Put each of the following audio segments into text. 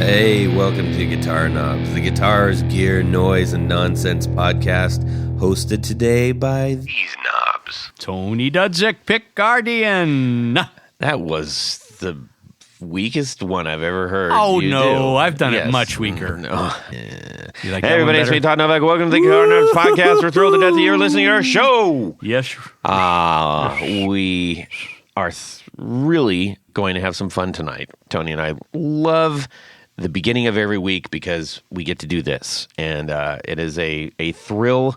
Hey, welcome to Guitar Knobs, the guitars, gear, noise, and nonsense podcast, hosted today by these knobs. Tony Dudzik, Pick Guardian. That was the weakest one I've ever heard. Oh, no, I've done it much weaker. No. You like Hey, everybody, it's me, Todd Novak. Welcome to the Guitar Knobs podcast. We're thrilled to death that you're listening to our show. Yes. We are really going to have some fun tonight. Tony and I love the beginning of every week because we get to do this, and it is a thrill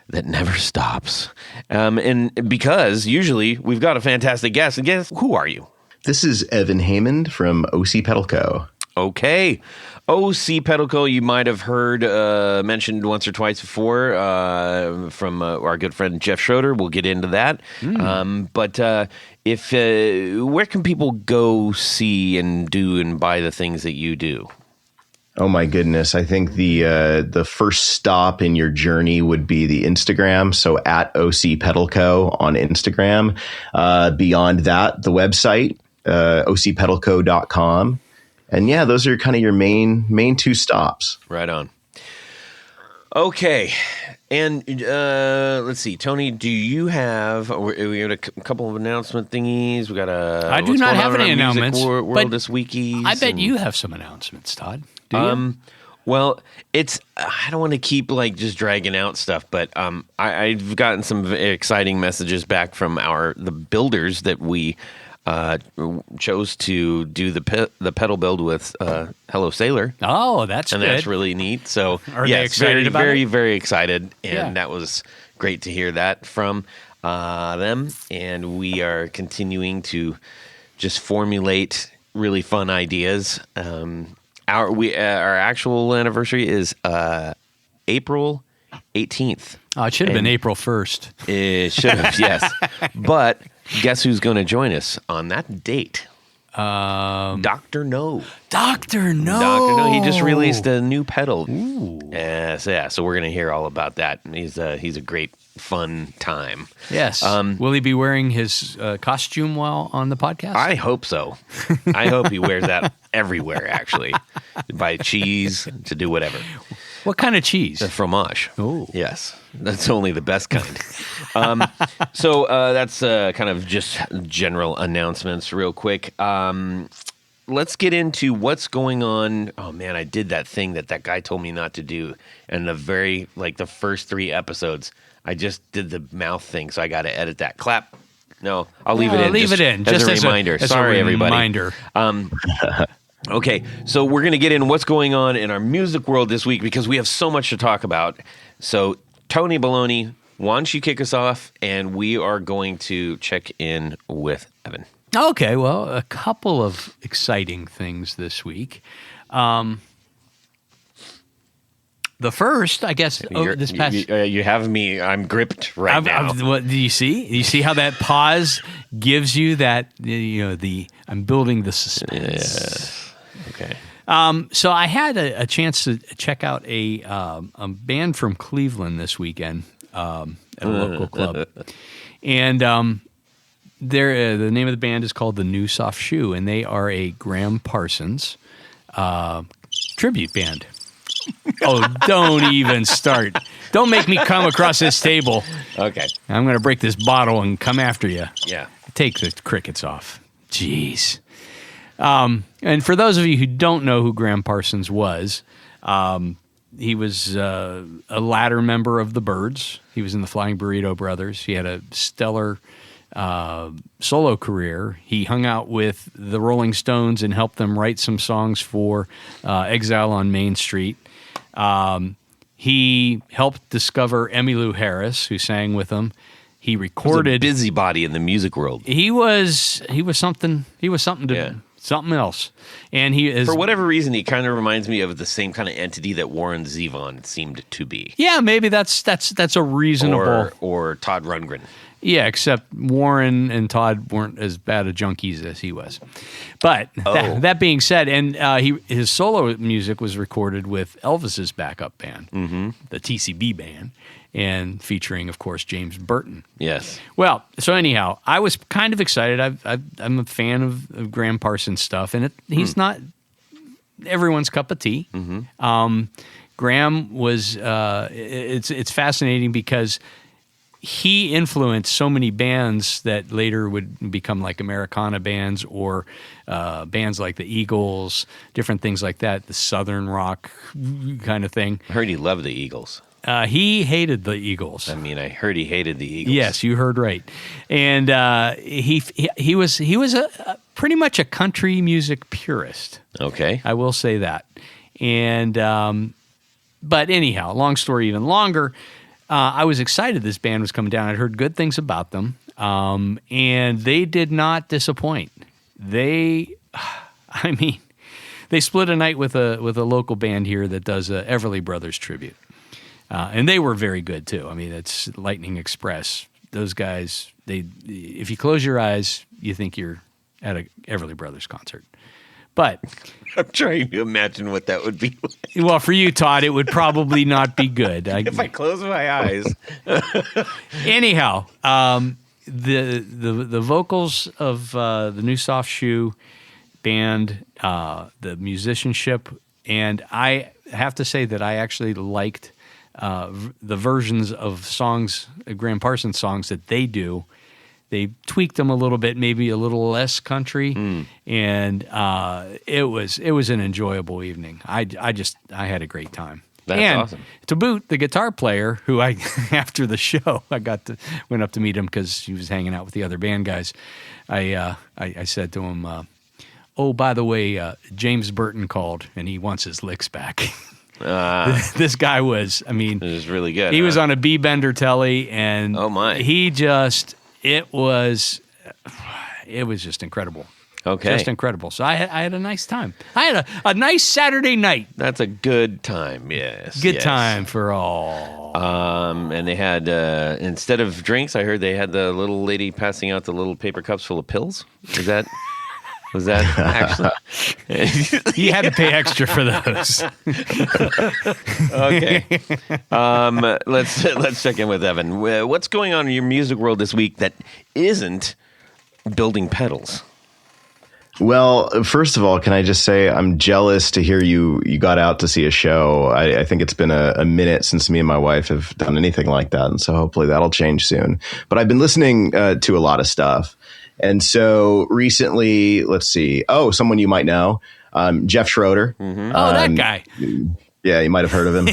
that never stops. And because usually we've got a fantastic guest, and guess who are you? This is Evan Haymond from OC Pedal Co. Okay. OC Pedal Co. You might have heard mentioned once or twice before from our good friend Jeff Schroeder. We'll get into that. But if where can people go see and do and buy the things that you do? Oh my goodness! I think the first stop in your journey would be the Instagram. So at OC Pedal Co. on Instagram. Beyond that, the website ocpedalco.com. And yeah, those are kind of your main two stops. Right on. Okay. And let's see, Tony, do you have, we had a couple of announcement thingies. We got I do not have any announcements. World this weekies. I bet you have some announcements, Todd. Do you? Well, I don't want to keep like just dragging out stuff, but I've gotten some exciting messages back from the builders that we chose to do the pedal build with Hello Sailor. Oh, that's and good. That's really neat. So are they excited about very, it? Very excited, and that was great to hear that from them. And we are continuing to just formulate really fun ideas. Our actual anniversary is April 18th. Oh, it should have been April 1st. It should have, yes. But guess who's going to join us on that date? Dr. No. Dr. No. Dr. No. He just released a new pedal. Ooh. So we're going to hear all about that. He's a great, fun time. Yes. Will he be wearing his costume while on the podcast? I hope so. I hope he wears that everywhere, actually. To buy cheese, to do whatever. What kind of cheese? The fromage. Oh. Yes. That's only the best kind. So that's kind of just general announcements real quick. Let's get into what's going on. Oh, man, I did that thing that guy told me not to do. And the first 3 episodes, I just did the mouth thing, so I got to edit that. Clap. No, I'll leave it in. Leave it in. Just as a reminder. Sorry, everybody. Okay, so we're going to get in what's going on in our music world this week because we have so much to talk about. So, Tony Baloney, why don't you kick us off, and we are going to check in with Evan. Okay, well, a couple of exciting things this week. The first, I guess, this past... You have me, I'm gripped right now. What, do you see? You see how that pause gives you that, I'm building the suspense. Yes. Okay. So I had a chance to check out a band from Cleveland this weekend at a local club. And the name of the band is called The New Soft Shoe, and they are a Graham Parsons tribute band. Oh, don't even start. Don't make me come across this table. Okay. I'm going to break this bottle and come after you. Yeah. Take the crickets off. Jeez. And for those of you who don't know who Graham Parsons was, he was a latter member of the Byrds. He was in the Flying Burrito Brothers. He had a stellar solo career. He hung out with the Rolling Stones and helped them write some songs for Exile on Main Street. He helped discover Emmylou Harris, who sang with him. He recorded. He was a busybody in the music world. He was something. He was something to something else. And he is, for whatever reason, he kind of reminds me of the same kind of entity that Warren Zevon seemed to be. Yeah, maybe that's a reasonable or Todd Rundgren. Yeah, except Warren and Todd weren't as bad of junkies as he was. But that being said, and his solo music was recorded with Elvis's backup band, the TCB band, and featuring, of course, James Burton. Yes. Well, so anyhow, I was kind of excited. I'm a fan of Graham Parsons stuff, and he's not everyone's cup of tea. Graham was. It's fascinating because he influenced so many bands that later would become like Americana bands or bands like the Eagles, different things like that, the Southern rock kind of thing. I heard he loved the Eagles. He hated the Eagles. I mean, I heard he hated the Eagles. Yes, you heard right. And he was pretty much a country music purist. Okay. I will say that. And but anyhow, long story even longer. I was excited this band was coming down. I'd heard good things about them, and they did not disappoint. They split a night with a local band here that does a Everly Brothers tribute, and they were very good too. I mean, it's Lightning Express. Those guys, if you close your eyes, you think you're at a Everly Brothers concert. But I'm trying to imagine what that would be like. Well, for you, Todd, it would probably not be good. If I close my eyes. Anyhow, the vocals of the New Soft Shoe band, the musicianship, and I have to say that I actually liked the versions of songs, Graham Parsons songs that they do. They tweaked them a little bit, maybe a little less country, and it was an enjoyable evening. I had a great time. That's awesome. To boot, the guitar player, who I after the show went up to meet him because he was hanging out with the other band guys. I said to him, "Oh, by the way, James Burton called and he wants his licks back." This guy was, it was really good. He was on a B-Bender telly, and oh my, it was just incredible. Okay. Just incredible. So I had a nice time. I had a nice Saturday night. That's a good time, yes. Good time for all. And they had, instead of drinks, I heard they had the little lady passing out the little paper cups full of pills. Was that actually? You had to pay extra for those. Okay. Let's check in with Evan. What's going on in your music world this week that isn't building pedals? Well, first of all, can I just say I'm jealous to hear you got out to see a show. I think it's been a minute since me and my wife have done anything like that, and so hopefully that'll change soon. But I've been listening to a lot of stuff. And so recently, let's see. Oh, someone you might know, Jeff Schroeder. Mm-hmm. That guy. Yeah, you might have heard of him.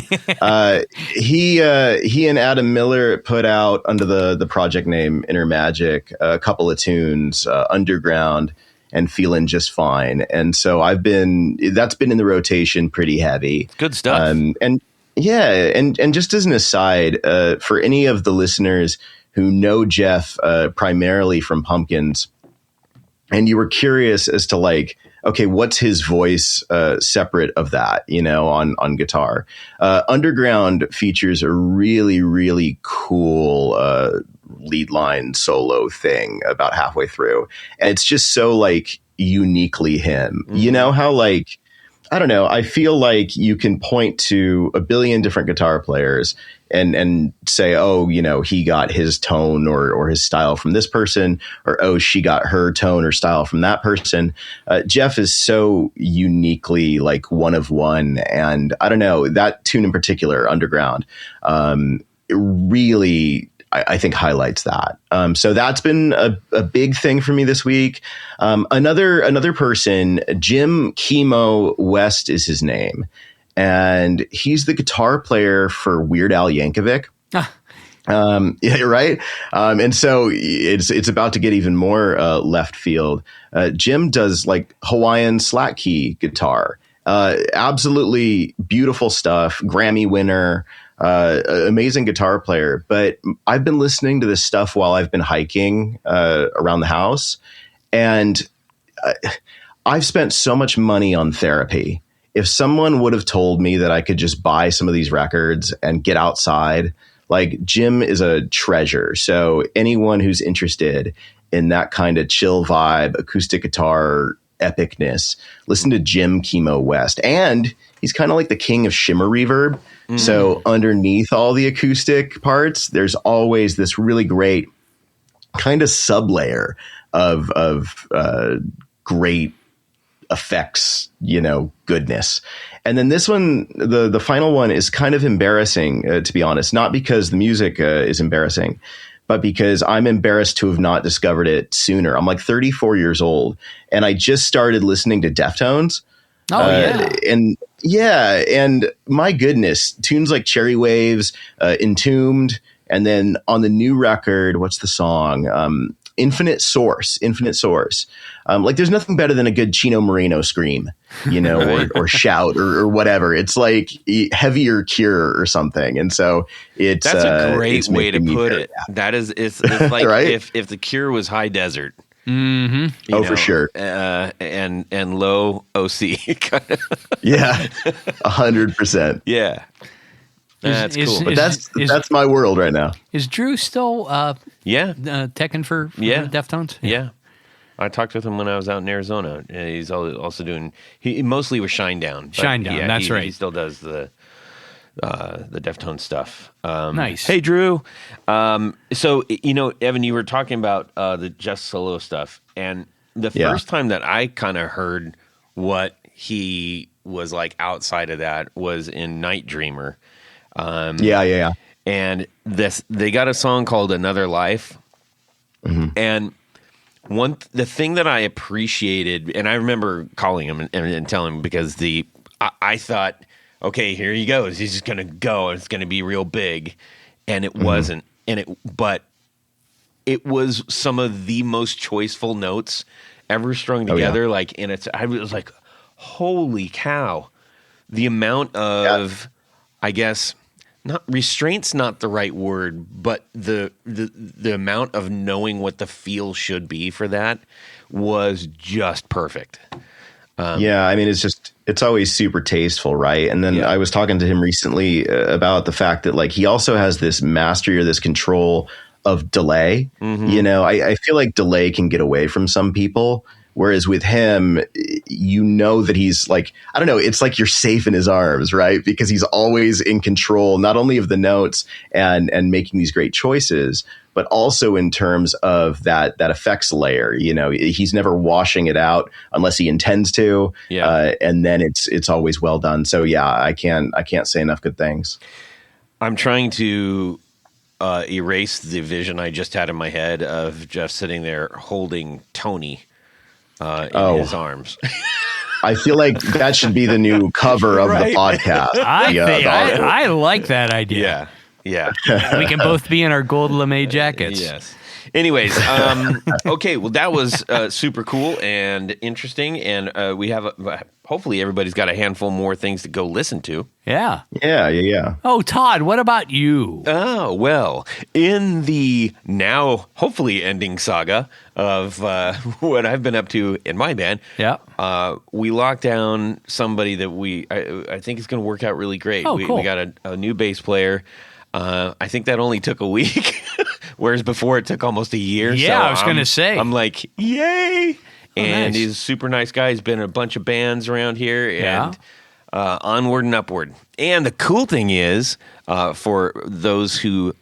He and Adam Miller put out under the project name Inner Magic a couple of tunes, Underground and Feeling Just Fine. And so that's been in the rotation pretty heavy. Good stuff. And just as an aside, for any of the listeners who know Jeff primarily from Pumpkins, and you were curious as to like, okay, what's his voice separate of that, on guitar? Underground features a really, really cool lead line solo thing about halfway through. And it's just so like uniquely him. Mm-hmm. You know how like, I don't know, I feel like you can point to a billion different guitar players and say, oh, he got his tone or his style from this person, or, oh, she got her tone or style from that person. Jeff is so uniquely like one of one. And I don't know, that tune in particular, Underground, it really, I think highlights that. So that's been a big thing for me this week. Another person, Jim Chemo West is his name. And he's the guitar player for Weird Al Yankovic. Yeah, right. And so it's about to get even more left field. Jim does like Hawaiian slack key guitar. Absolutely beautiful stuff. Grammy winner. Amazing guitar player. But I've been listening to this stuff while I've been hiking around the house. And I've spent so much money on therapy. If someone would have told me that I could just buy some of these records and get outside, like Jim is a treasure. So anyone who's interested in that kind of chill vibe, acoustic guitar epicness, listen to Jim Chemo West. And he's kind of like the king of shimmer reverb. Mm. So underneath all the acoustic parts, there's always this really great kind of sublayer of great effects, goodness. And then this one, the final one is kind of embarrassing, to be honest, not because the music is embarrassing, but because I'm embarrassed to have not discovered it sooner. I'm like 34 years old, and I just started listening to Deftones. Oh, yeah. And my goodness, tunes like Cherry Waves, Entombed, and then on the new record, what's the song? Infinite Source. Like there's nothing better than a good Chino Moreno scream, or shout or whatever. It's like Heavier Cure or something. And so that's a great way to put it. That is, it's like right? if the Cure was high desert. Mm-hmm. For sure. And low OC. Yeah. 100%. Yeah. That's cool. But that's my world right now. Is Drew still teching for Deftones? Yeah. I talked with him when I was out in Arizona. He's also doing he mostly with Shinedown. Shinedown, that's right. He still does the Deftones stuff. Nice. Hey Drew. So Evan, you were talking about the Jeff Solo stuff, and the first time that I kind of heard what he was like outside of that was in Night Dreamer. Yeah. And they got a song called Another Life. Mm-hmm. And the thing that I appreciated, and I remember calling him and telling him because I thought, okay, here he goes. He's just going to go and it's going to be real big. And it wasn't. But it was some of the most choiceful notes ever strung together. I was like, holy cow. The amount of, I guess, not restraint's not the right word, but the amount of knowing what the feel should be for that was just perfect. It's always super tasteful, right? And then I was talking to him recently about the fact that like he also has this mastery or this control of delay. Mm-hmm. I feel like delay can get away from some people. Whereas with him, that he's like, I don't know, it's like you're safe in his arms, right? Because he's always in control, not only of the notes and making these great choices, but also in terms of that effects layer. He's never washing it out unless he intends to. Yeah. And then it's always well done. So yeah, I can't say enough good things. I'm trying to erase the vision I just had in my head of Jeff sitting there holding Tony in his arms. I feel like that should be the new cover of the podcast. I like that idea. Yeah. We can both be in our gold lame jackets. Yes. Anyways, okay. Well, that was super cool and interesting, and we have hopefully everybody's got a handful more things to go listen to. Yeah. Yeah. Oh, Todd, what about you? Oh, well, in the now hopefully ending saga of what I've been up to in my band, we locked down somebody that I think is going to work out really great. Oh, cool. We got a new bass player. I think that only took a week, whereas before it took almost a year. Yeah, so I was going to say. I'm like, yay! And nice. He's a super nice guy. He's been in a bunch of bands around here, and onward and upward. And the cool thing is, for those who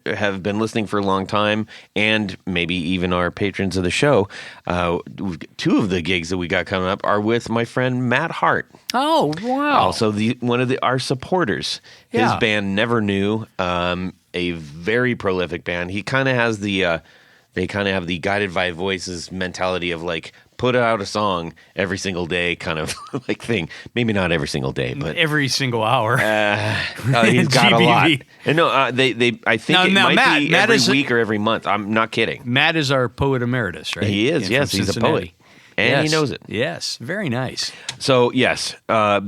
have been listening for a long time, and maybe even our patrons of the show, two of the gigs that we got coming up are with my friend Matt Hart. Oh, wow. Also, one of our supporters. His band Never Knew, a very prolific band. He kind of has they kind of have the guided by voices mentality of like, put out a song every single day kind of like thing. Maybe not every single day, but every single hour. He's got a lot. And no, I think it might be Matt every week or every month. I'm not kidding. Matt is our poet emeritus, right? He is, yes. He's a poet. And he knows it. Yes, very nice. So, yes,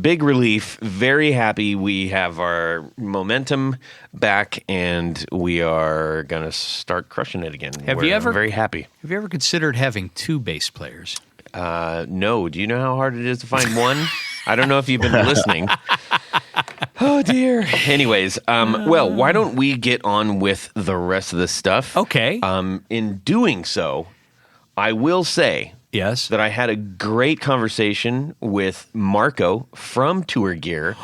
big relief. Very happy we have our momentum back, and we are going to start crushing it again. We're very happy. Have you ever considered having two bass players? No. Do you know how hard it is to find one? I don't know if you've been listening. Oh, dear. Anyways, well, why don't we get on with the rest of the stuff? Okay. In doing so, I will say... Yes. That I had a great conversation with Marco from Tour Gear.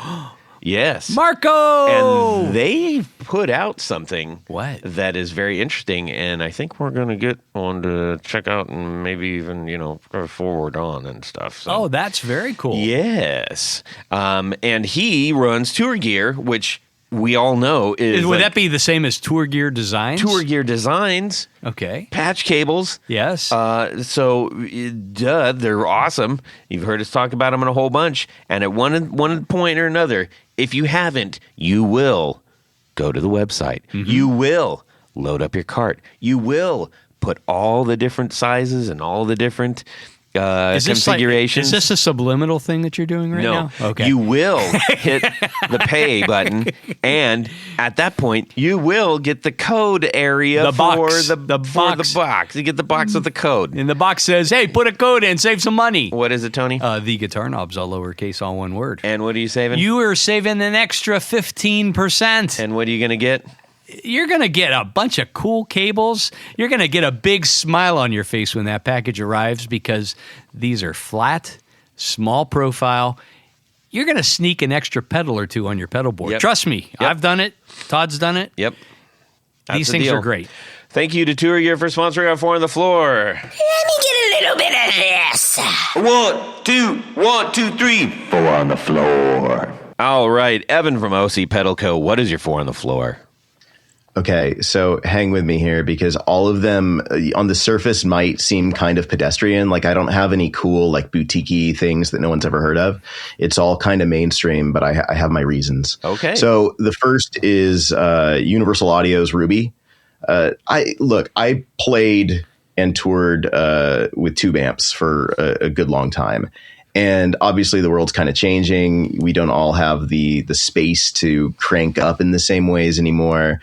Yes. Marco! And they put out something What? that is very interesting, and I think we're going to get on to check out and maybe even, go forward on and stuff. So. Oh, that's very cool. Yes. And he runs Tour Gear, which we all know is... Would that be the same as Tour Gear Designs? Tour Gear Designs. Okay. Patch cables. Yes. They're awesome. You've heard us talk about them in a whole bunch. And at one point or another, if you haven't, you will go to the website. Mm-hmm. You will load up your cart. You will put all the different sizes and all the different configurations. Is this a subliminal thing that you're doing right now? Okay. You will hit the pay button, and at that point, you will get the code area for the box. You get the box with the code. And the box says, hey, put a code in, save some money. What is it, Tony? The guitar knob's all lowercase, all one word. And what are you saving? You are saving an extra 15%. And what are you going to get? You're going to get a bunch of cool cables. You're going to get a big smile on your face when that package arrives because these are flat, small profile. You're going to sneak an extra pedal or two on your pedal board. Yep. Trust me. Yep. I've done it. Todd's done it. Yep. These things are great. Thank you to Tour Gear for sponsoring our Four on the Floor. Let me get a little bit of this. 1, 2, 3. 4 on the floor. All right. Evan from OC Pedal Co. What is your Four on the Floor? Okay, so hang with me here because all of them on the surface might seem kind of pedestrian. Like I don't have any cool like boutique-y things that no one's ever heard of. It's all kind of mainstream, but I have my reasons. Okay. So the first is Universal Audio's Ruby. I played and toured with tube amps for a good long time. And obviously the world's kind of changing. We don't all have the space to crank up in the same ways anymore.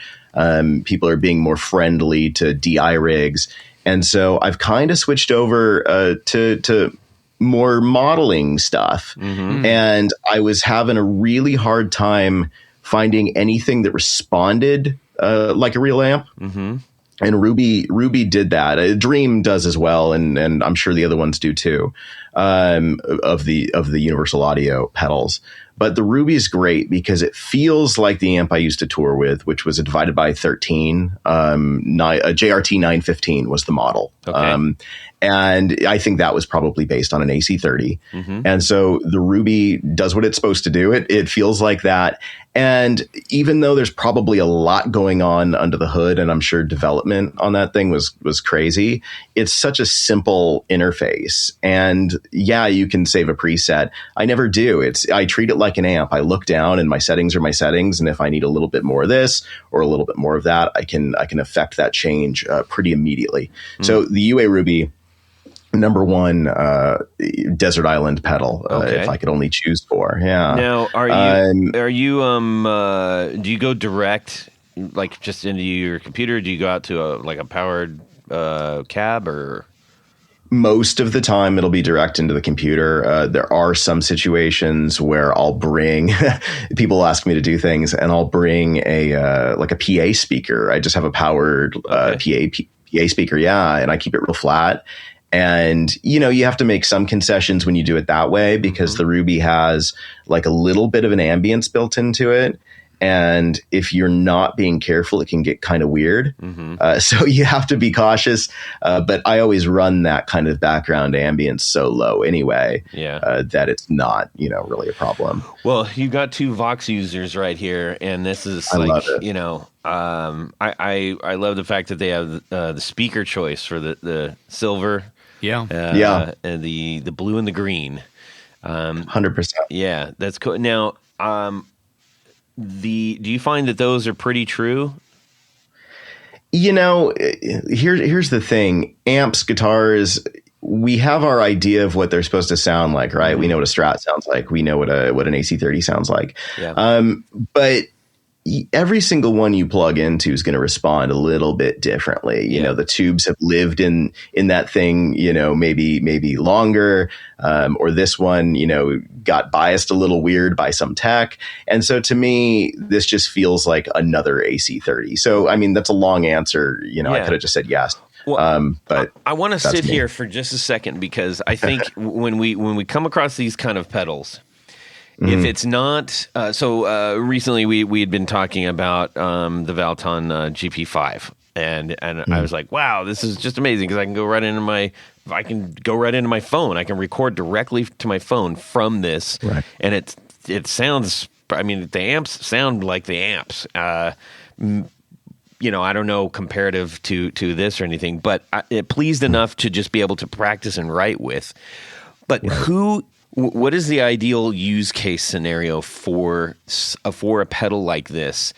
People are being more friendly to DI rigs. And so I've kind of switched over to more modeling stuff. Mm-hmm. And I was having a really hard time finding anything that responded like a real amp. Mm-hmm. And Ruby did that. Dream does as well, and I'm sure the other ones do too, of the Universal Audio pedals. But the Ruby is great because it feels like the amp I used to tour with, which was a divided by 13. A JRT 915 was the model. Okay. And I think that was probably based on an AC30. Mm-hmm. And so the Ruby does what it's supposed to do. It feels like that. And even though there's probably a lot going on under the hood, and I'm sure development on that thing was crazy, it's such a simple interface. And yeah, you can save a preset. I never do. I treat it like an amp. I look down and my settings are my settings. And if I need a little bit more of this or a little bit more of that, I can affect that change pretty immediately. Mm-hmm. So the UA Ruby, number one, desert island pedal. If I could only choose four. Yeah. Now, do you go direct, like just into your computer? Or do you go out to a powered cab or? Most of the time it'll be direct into the computer. There are some situations where I'll bring people ask me to do things and I'll bring a PA speaker. I just have a powered PA speaker. Yeah. And I keep it real flat. And, you have to make some concessions when you do it that way because the Ruby has like a little bit of an ambience built into it. And if you're not being careful, it can get kind of weird. Mm-hmm. So you have to be cautious. But I always run that kind of background ambience so low anyway that it's not, really a problem. Well, you've got two Vox users right here. And this is I love the fact that they have the speaker choice for the silver. Yeah. And the blue and the green. 100%. Yeah, that's cool. Now, do you find that those are pretty true? Here's the thing. Amps, guitars, we have our idea of what they're supposed to sound like, right? Mm-hmm. We know what a Strat sounds like. We know what an AC30 sounds like. Yeah. But every single one you plug into is going to respond a little bit differently. The tubes have lived in that thing, maybe longer, or this one, got biased a little weird by some tech. And so to me, this just feels like another AC30. So, I mean, that's a long answer. I could have just said yes. Well, but I want to sit here for just a second because I think when we come across these kind of pedals, If it's not, recently we had been talking about the Valton GP5, and I was like, wow, this is just amazing because I can go right into my phone. I can record directly to my phone from this, and it sounds. I mean, the amps sound like the amps. I don't know comparative to this or anything, but it pleased enough to just be able to practice and write with. But what is the ideal use case scenario for a pedal like this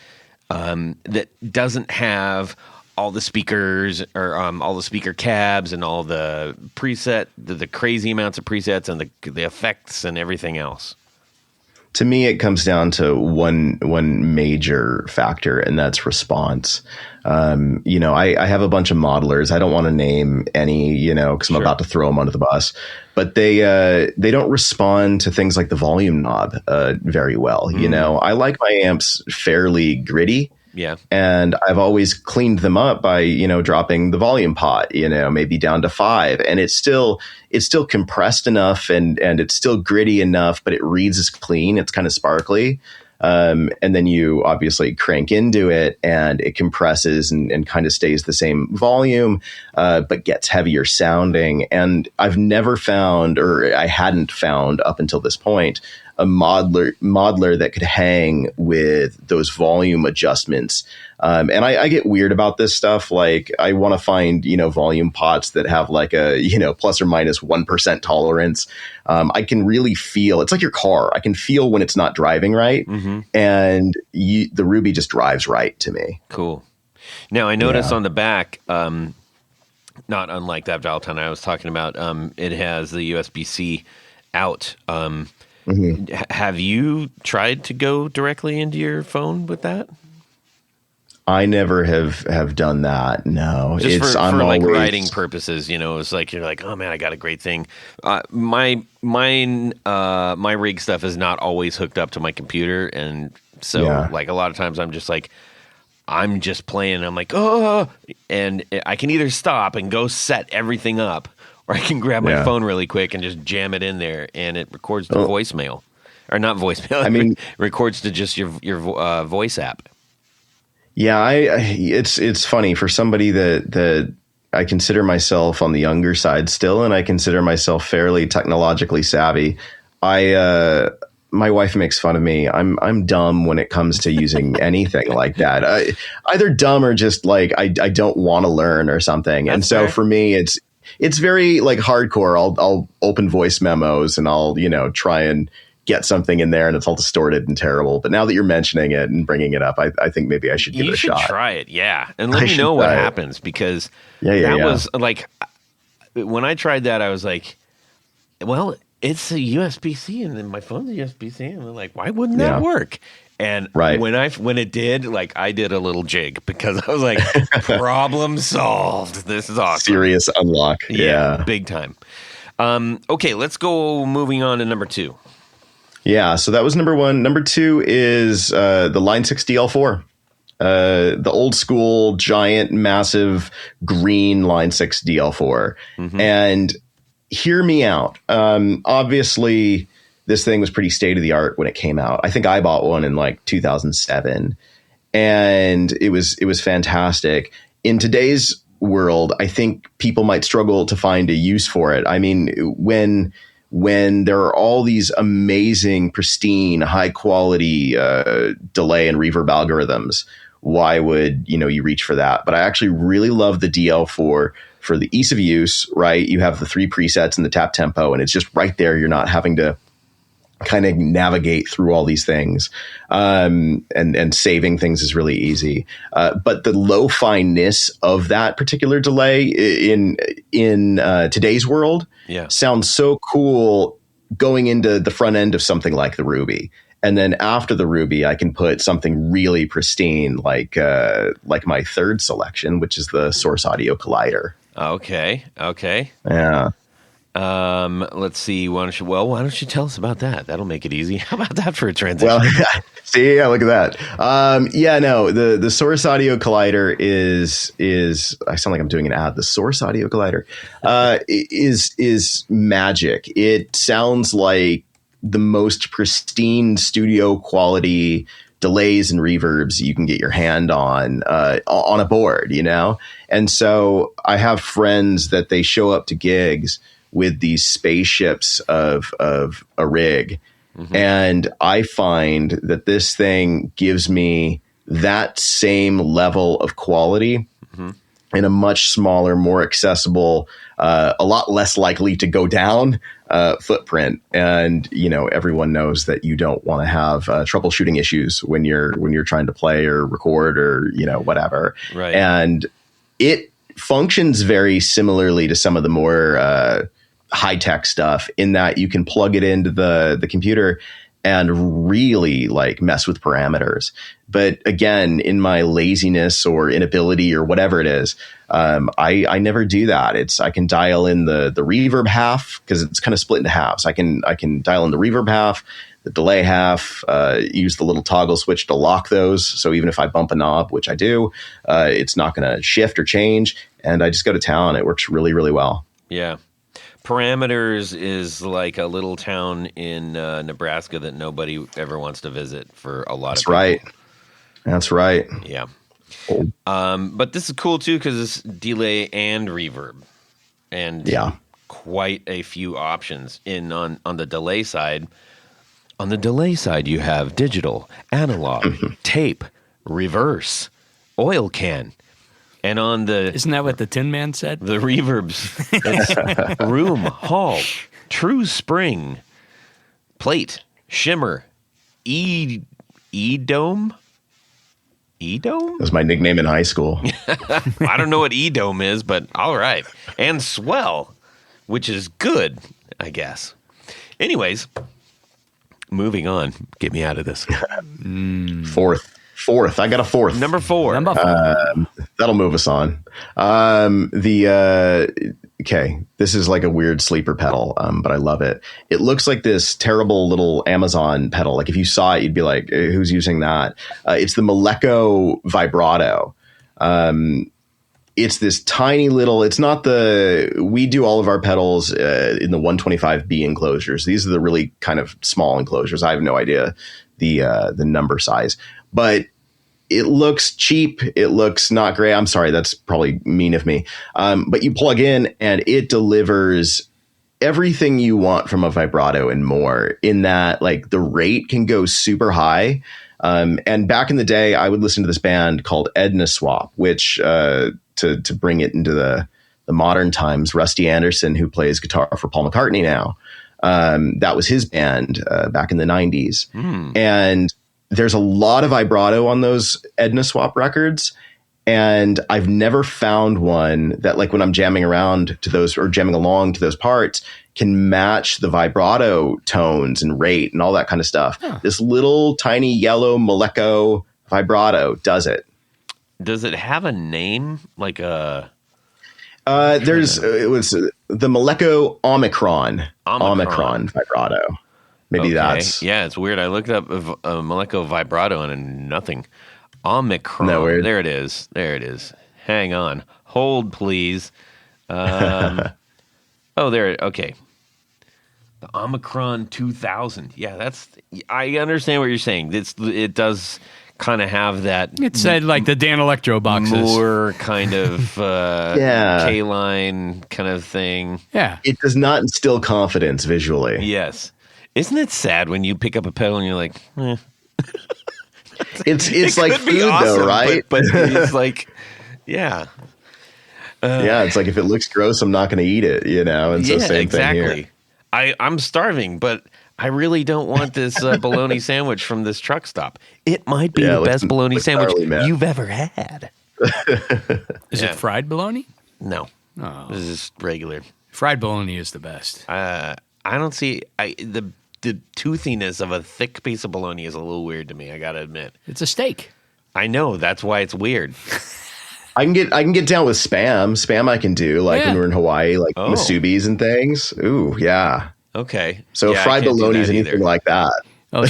that doesn't have all the speakers or all the speaker cabs and all the preset, the crazy amounts of presets and the effects and everything else? To me, it comes down to one major factor, and that's response. I have a bunch of modelers. I don't want to name any, because I'm about to throw them under the bus. But they don't respond to things like the volume knob very well. I like my amps fairly gritty. Yeah. And I've always cleaned them up by, dropping the volume pot, maybe down to 5. And it's still compressed enough and it's still gritty enough, but it reads as clean. It's kind of sparkly. And then you obviously crank into it and it compresses and kind of stays the same volume, but gets heavier sounding. And I've never found, or I hadn't found up until this point, a modeler that could hang with those volume adjustments. And I get weird about this stuff. Like I want to find, volume pots that have like a, plus or minus 1% tolerance. I can really feel, it's like your car. I can feel when it's not driving right. Mm-hmm. And the Ruby just drives right to me. Cool. Now I noticed on the back, not unlike that Valton I was talking about, it has the USB-C out. Mm-hmm. Have you tried to go directly into your phone with that? I never have done that. No, just for like writing purposes, it's like you're like, oh man, I got a great thing. My rig stuff is not always hooked up to my computer, and so like a lot of times I'm just playing. I'm like, oh, and I can either stop and go set everything up, or I can grab my phone really quick and just jam it in there, and it records to voicemail, or not voicemail. I mean, records to just your voice app. Yeah, it's funny for somebody that I consider myself on the younger side still, and I consider myself fairly technologically savvy. My wife makes fun of me. I'm dumb when it comes to using anything like that. Either dumb or just like I don't want to learn or something. That's and so fair. For me, it's very like hardcore. I'll open voice memos and I'll, try and get something in there and it's all distorted and terrible. But now that you're mentioning it and bringing it up, I think maybe I should give it a shot. You should try it. Yeah. And let me know what happens, because that was like, when I tried that, I was like, well, it's a USB-C and then my phone's a USB-C. And I'm like, why wouldn't that work? And when it did, like I did a little jig because I was like, problem solved. This is awesome. Serious unlock. Yeah. Big time. Okay, let's go moving on to number 2. Yeah, so that was number 1. Number 2 is the Line 6 DL4. The old school, giant, massive green Line 6 DL4. Mm-hmm. And hear me out. Obviously, this thing was pretty state of the art when it came out. I think I bought one in like 2007, and it was fantastic. In today's world, I think people might struggle to find a use for it. I mean, when there are all these amazing, pristine, high quality delay and reverb algorithms, why would you reach for that? But I actually really love the DL4 for the ease of use. Right, you have the 3 presets and the tap tempo, and it's just right there. You're not having to kind of navigate through all these things, and saving things is really easy. But the lo-fi-ness of that particular delay in today's world sounds so cool going into the front end of something like the Ruby. And then after the Ruby, I can put something really pristine like my third selection, which is the Source Audio Collider. Okay. Yeah. Let's see. Why don't you tell us about that? That'll make it easy. How about that for a transition? Well, look at that. The Source Audio Collider is I sound like I'm doing an ad. The Source Audio Collider is magic. It sounds like the most pristine studio quality delays and reverbs you can get your hand on a board, you know? And so I have friends that they show up to gigs with these spaceships of a rig. Mm-hmm. And I find that this thing gives me that same level of quality mm-hmm. in a much smaller, more accessible, a lot less likely to go down footprint. And, you know, everyone knows that you don't want to have troubleshooting issues when you're trying to play or record or, you know, whatever. Right. And it functions very similarly to some of the more high-tech stuff in that you can plug it into the computer and really like mess with parameters. But again, in my laziness or inability or whatever it is, I never do that. I can dial in the reverb half because it's kind of split into halves. I can dial in the reverb half, the delay half, use the little toggle switch to lock those. So even if I bump a knob, which I do, it's not going to shift or change. And I just go to town. It works really, really well. Yeah. Parameters is like a little town in Nebraska that nobody ever wants to visit for a lot of people. Right. That's right. Yeah. But this is cool too because it's delay and reverb, and quite a few options. On the delay side. On the delay side, you have digital, analog, tape, reverse, oil can. And on the... Isn't that what the Tin Man said? The reverbs. It's room, hall, true spring, plate, shimmer, E-dome? E-dome? That was my nickname in high school. I don't know what E-dome is, but all right. And swell, which is good, I guess. Anyways, moving on. Get me out of this. Fourth. I got a fourth. Number four. That'll move us on. Okay. This is like a weird sleeper pedal, but I love it. It looks like this terrible little Amazon pedal. Like if you saw it, you'd be like, who's using that? It's the Moleko Vibrato. It's this tiny little, it's not we do all of our pedals in the 125B enclosures. These are the really kind of small enclosures. I have no idea the number size, but it looks cheap. It looks not great. I'm sorry. That's probably mean of me. But you plug in and it delivers everything you want from a vibrato and more in that like the rate can go super high. And back in the day, I would listen to this band called Edna Swap, which to bring it into the modern times, Rusty Anderson, who plays guitar for Paul McCartney now, that was his band back in the 90s. And there's a lot of vibrato on those Edna Swap records. And I've never found one that like when I'm jamming around to those or jamming along to those parts can match the vibrato tones and rate and all that kind of stuff. Huh. This little tiny yellow Moleko vibrato does it. Does it have a name? Like a... it was the Moleko Omicron vibrato. Maybe that's... Yeah, it's weird. I looked up a Moleko vibrato and nothing. Omicron. Isn't that weird? There it is. Hang on. Hold, please. There. Okay. The Omicron 2000. Yeah, I understand what you're saying. It does kind of have that. It said like the Dan Electro boxes. More kind of K-line kind of thing. Yeah. It does not instill confidence visually. Yes. Isn't it sad when you pick up a pedal and you're like, eh. It's like food awesome, though, right? But it's like, yeah. It's like if it looks gross, I'm not going to eat it, you know? And so same thing here. I'm starving, but I really don't want this bologna sandwich from this truck stop. It might be the best bologna sandwich you've ever had. Is it fried bologna? No. Oh. This is regular. Fried bologna is the best. I don't see the toothiness of a thick piece of bologna is a little weird to me. I gotta admit, it's a steak. I know that's why it's weird. I can get down with spam. Spam I can do like when we're in Hawaii, like musubis and things. Ooh, yeah. Okay. So fried bologna is anything like that. Oh,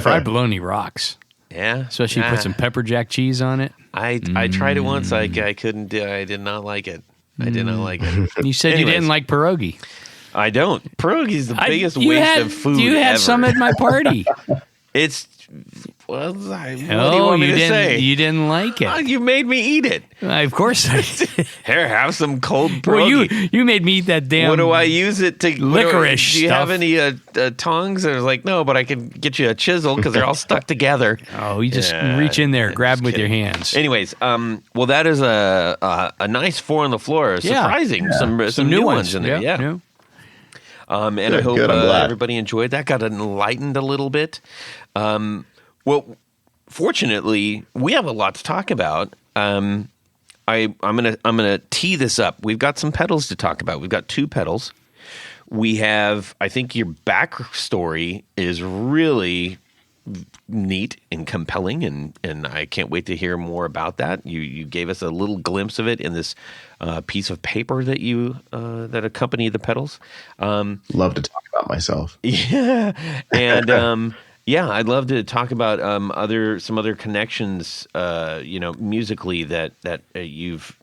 fried bologna rocks. Yeah. Especially put some pepper jack cheese on it. I tried it once. I couldn't do. I did not like it. I did not like it. You said you didn't like pierogi. I don't. Pierogies the biggest waste of food You had ever. some at my party. It's what do you want me to say? You didn't like Oh, it. you made me eat it. Of course I did. Here, have some cold Well, pierogi. you made me eat that damn. What do I use it to? Licorice Do you have stuff. any tongs? I was like, no, but I can get you a chisel because they're all stuck together. Oh, you just reach in there, grab them with your hands. Anyways, well, that is a nice four on the floor. Surprising, some new ones in there. Yeah. New. And I hope good, I'm glad. everybody enjoyed that. Got enlightened a little bit. Well, fortunately, we have a lot to talk about. I'm gonna tee this up. We've got some pedals to talk about. We've got two pedals. We have, I think, your backstory is really neat and compelling, and I can't wait to hear more about that. You gave us a little glimpse of it in this piece of paper that you that accompanied the pedals. Love to talk about myself. Yeah, and yeah, I'd love to talk about some other connections, musically that you've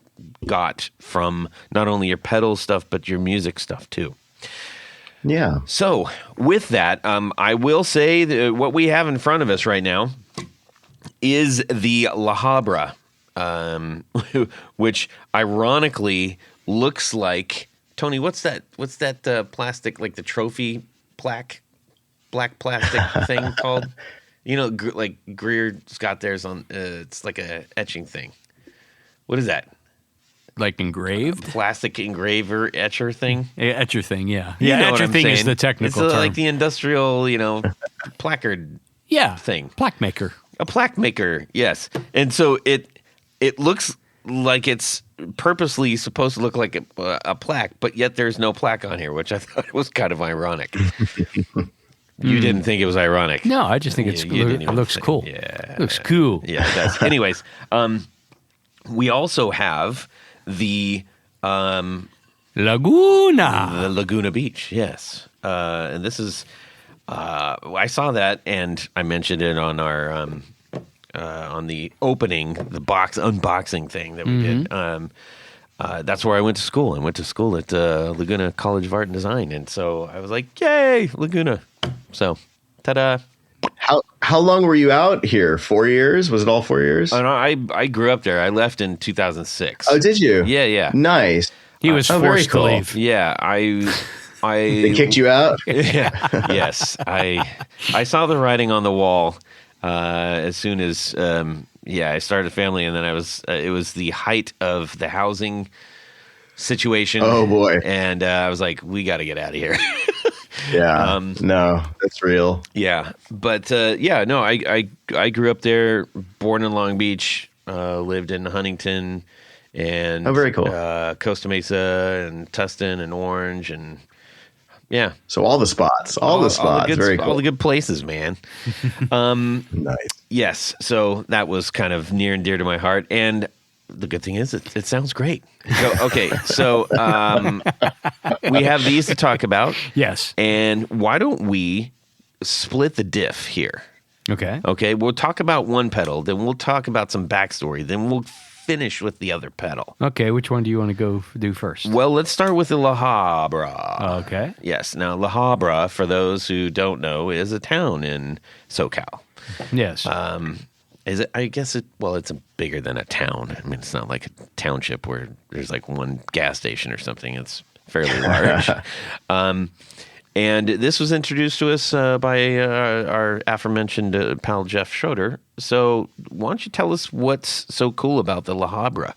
got from not only your pedal stuff but your music stuff too. Yeah. So with that, I will say that what we have in front of us right now is the La Habra, which ironically looks like, Tony, what's that plastic, like the trophy black plastic thing called? Like Greer's got theirs on. It's like a etching thing. What is that? Like engraved? Plastic engraver etcher thing? Etcher thing, yeah. You know what etcher I'm thing is saying. the technical It's term. like the industrial, placard thing. Plaque maker. A plaque maker, yes. And so it looks like it's purposely supposed to look like a plaque, but yet there's no plaque on here, which I thought was kind of ironic. You didn't think it was ironic. No, I just think You didn't it even looks think- cool. Yeah. Looks cool. Yeah, it does. Anyways, we also have the Laguna Beach, yes. And this is I saw that and I mentioned it on our on the opening, the unboxing thing that we did. That's where I went to school. I went to school at Laguna College of Art and Design, and so I was like, "Yay, Laguna!" So, ta-da! How long were you out here? 4 years? Was it all 4 years? Oh, no, I grew up there. I left in 2006. Oh, did you? Yeah. Nice. He was Oh, very forced to cool. leave. Yeah, They kicked you out? Yeah. Yes, I saw the writing on the wall as soon as I started a family, and then it was the height of the housing situation. Oh, boy. And I was like, we got to get out of here. Yeah. No, that's real. Yeah, but I grew up there, born in Long Beach, lived in Huntington, and very cool. Costa Mesa and Tustin and Orange, and yeah, So all the spots. All the spots. Very cool. all the good places, man. Nice. Yes, so that was kind of near and dear to my heart, and the good thing is it sounds great. So we have these to talk about. Yes. And why don't we split the diff here? Okay. Okay, we'll talk about one pedal, then we'll talk about some backstory, then we'll finish with the other pedal. Okay, which one do you want to go do first? Well, let's start with the La Habra. Okay. Yes, now La Habra, for those who don't know, is a town in SoCal. Yes. Is it? I guess it's bigger than a town. I mean, it's not like a township where there's like one gas station or something. It's fairly large. And this was introduced to us by our aforementioned pal Jeff Schroeder. So why don't you tell us what's so cool about the La Habra?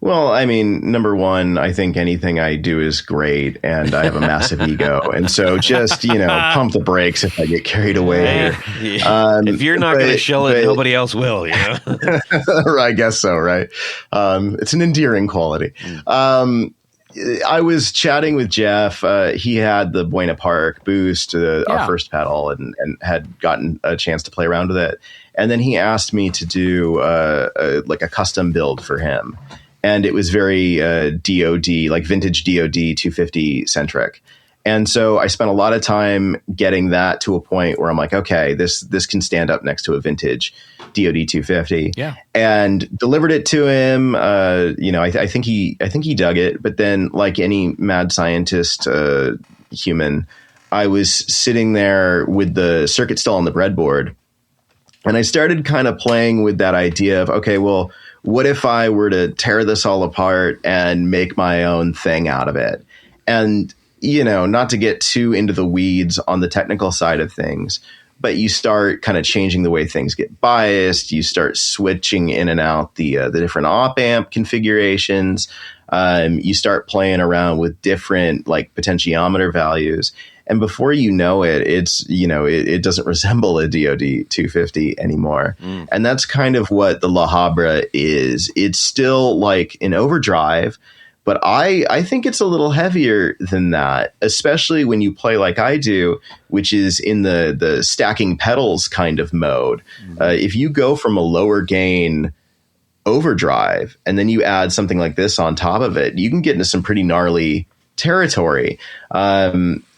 Well, I mean, number one, I think anything I do is great, and I have a massive ego. And so just, pump the brakes if I get carried away here. If you're not going to shell it, nobody else will, I guess so, right? It's an endearing quality. I was chatting with Jeff. He had the Buena Park Boost, our first pedal, and had gotten a chance to play around with it. And then he asked me to do like a custom build for him. And it was very DOD, like vintage DOD 250 centric. And so I spent a lot of time getting that to a point where I'm like, okay, this can stand up next to a vintage DoD 250. Yeah. And delivered it to him. I think he dug it. But then, like any mad scientist human, I was sitting there with the circuit still on the breadboard, and I started kind of playing with that idea of, okay, well, what if I were to tear this all apart and make my own thing out of it? And, not to get too into the weeds on the technical side of things, but you start kind of changing the way things get biased. You start switching in and out the different op amp configurations. You start playing around with different like potentiometer values. And before you know it, it doesn't resemble a DoD 250 anymore. And that's kind of what the La Habra is. It's still like an overdrive, but I think it's a little heavier than that, especially when you play like I do, which is in the stacking pedals kind of mode. If you go from a lower gain overdrive and then you add something like this on top of it, you can get into some pretty gnarly territory.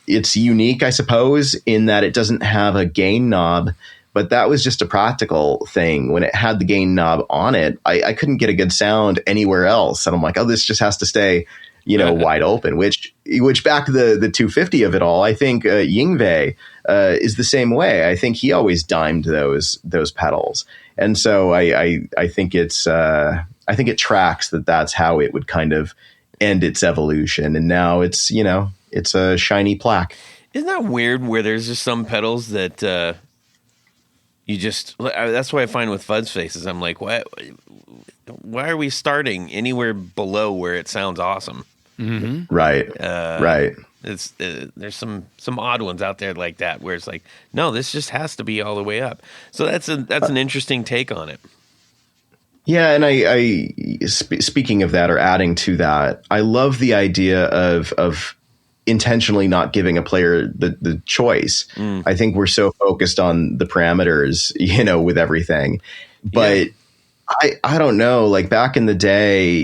It's unique, I suppose, in that it doesn't have a gain knob, but that was just a practical thing. When it had the gain knob on it, I couldn't get a good sound anywhere else. And I'm like, oh, this just has to stay, wide open, which back to the 250 of it all, I think Yngwie is the same way. I think he always dimed those pedals. And so I think I think it tracks that's how it would kind of end its evolution. And now it's a shiny plaque. Isn't that weird where there's just some pedals that that's what I find with fuzz faces. I'm like, why are we starting anywhere below where it sounds awesome? Mm-hmm. Right. Right. It's there's some odd ones out there like that where it's like, no, this just has to be all the way up. So that's an interesting take on it. Yeah, and I speaking of that or adding to that, I love the idea of intentionally not giving a player the choice. I think we're so focused on the parameters, with everything. But I don't know, like back in the day,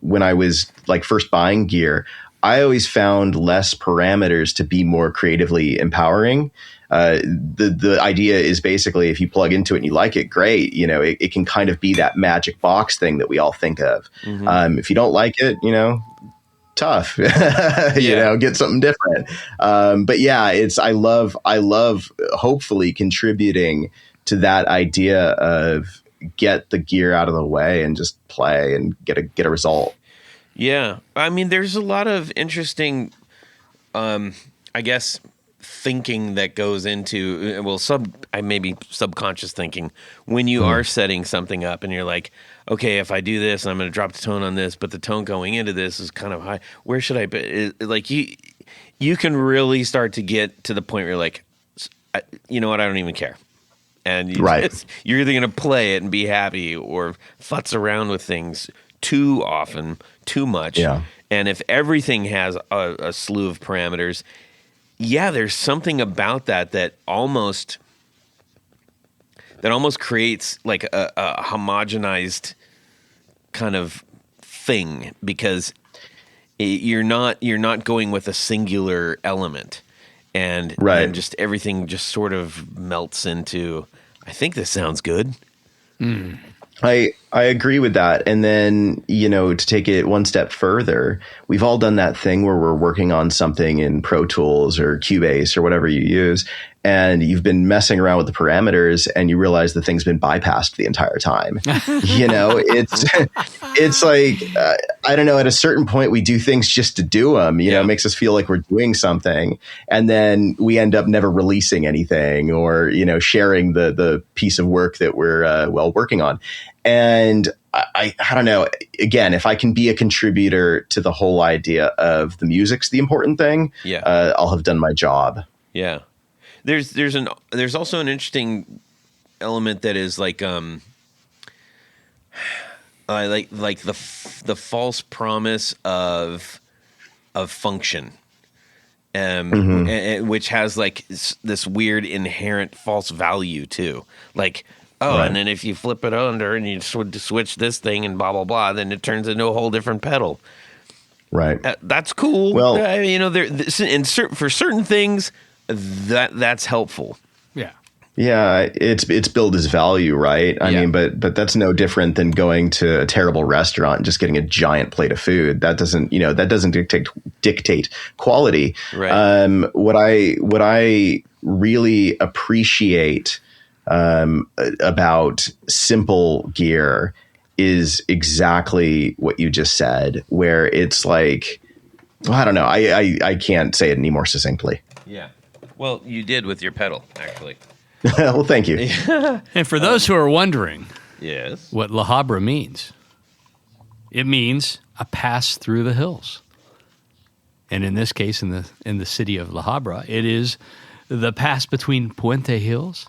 when I was like first buying gear, I always found less parameters to be more creatively empowering. The idea is basically if you plug into it and you like it, great. It can kind of be that magic box thing that we all think of. If you don't like it, tough, get something different. But yeah, I love hopefully contributing to that idea of get the gear out of the way and just play and get a result. Yeah. I mean, there's a lot of interesting, I guess, thinking that goes into, maybe subconscious thinking when you are setting something up and you're like, okay, if I do this, I'm going to drop the tone on this, but the tone going into this is kind of high. Where should I be? Like you can really start to get to the point where you're like, you know what? I don't even care. And you're either going to play it and be happy or futz around with things too often, too much. Yeah. And if everything has a slew of parameters, there's something about that almost creates like a homogenized kind of thing because you're not going with a singular element and just everything just sort of melts into, I think this sounds good. I agree with that. And then, to take it one step further, we've all done that thing where we're working on something in Pro Tools or Cubase or whatever you use, and you've been messing around with the parameters and you realize the thing's been bypassed the entire time. It's like, I don't know, at a certain point we do things just to do them, it makes us feel like we're doing something. And then we end up never releasing anything or, sharing the piece of work that we're working on. And I don't know, again, if I can be a contributor to the whole idea of the music's the important thing, I'll have done my job. Yeah. There's also an interesting element that is like the false promise of function, which has like this weird inherent false value too. Like, and then if you flip it under and you switch this thing and blah blah blah, then it turns into a whole different pedal. Right. That's cool. Well- for certain things, that's helpful. Yeah. Yeah, it's billed as value, right? I Yeah. mean, but that's no different than going to a terrible restaurant and just getting a giant plate of food. That doesn't dictate quality. Right. What I really appreciate about simple gear is exactly what you just said, where it's like, well, I don't know, I can't say it any more succinctly. Yeah. Well, you did with your pedal, actually. Well, thank you. And for those who are wondering Yes. what La Habra means, it means a pass through the hills. And in this case, in the city of La Habra, it is the pass between Puente Hills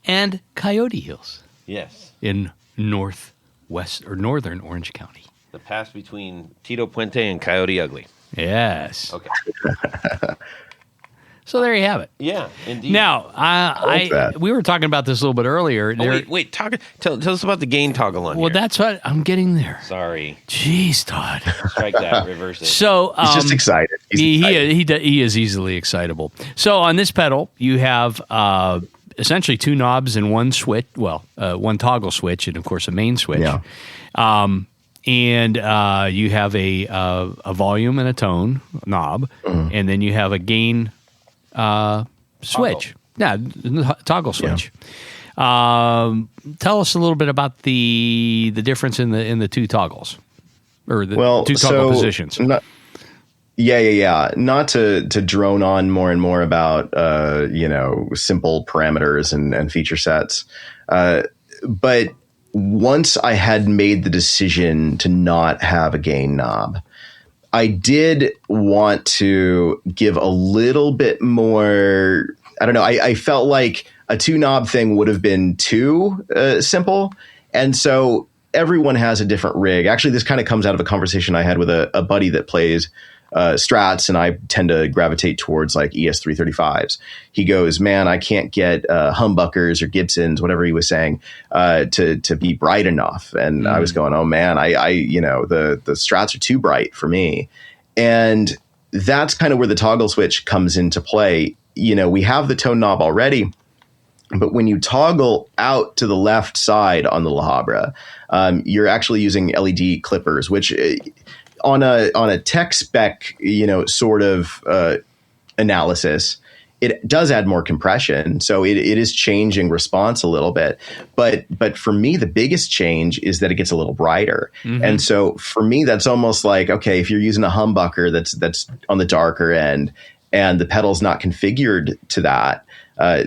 and Coyote Hills Yes. in northwest or northern Orange County. The pass between Tito Puente and Coyote Ugly. Yes. Okay. So there you have it. Yeah, indeed. Now, we were talking about this a little bit earlier. Wait. Tell us about the gain toggle on Well, here. that's what I'm getting there. Sorry. Jeez, Todd. Strike that. Reverse it. So He's just excited. He's excited. He is easily excitable. So on this pedal, you have essentially two knobs and one switch. Well, one toggle switch and of course a main switch. Yeah. And you have a volume and a tone knob, and then you have a gain switch. Toggle switch. Tell us a little bit about the difference in the two toggles, or the two toggle positions. Yeah. Not to drone on more and more about simple parameters and feature sets, but once I had made the decision to not have a gain knob, I did want to give a little bit more. I don't know. I felt like a two knob thing would have been too simple. And so everyone has a different rig. Actually, this kind of comes out of a conversation I had with a buddy that plays Strats, and I tend to gravitate towards like ES335s. He goes, man, I can't get humbuckers or Gibsons, whatever he was saying, to be bright enough. And I was going, oh man, the Strats are too bright for me. And that's kind of where the toggle switch comes into play. We have the tone knob already, but when you toggle out to the left side on the La Habra, you're actually using LED clippers, which on a tech spec, sort of analysis, it does add more compression. So it is changing response a little bit. But for me, the biggest change is that it gets a little brighter. Mm-hmm. And so for me, that's almost like, okay, if you're using a humbucker that's on the darker end and the pedal's not configured to that,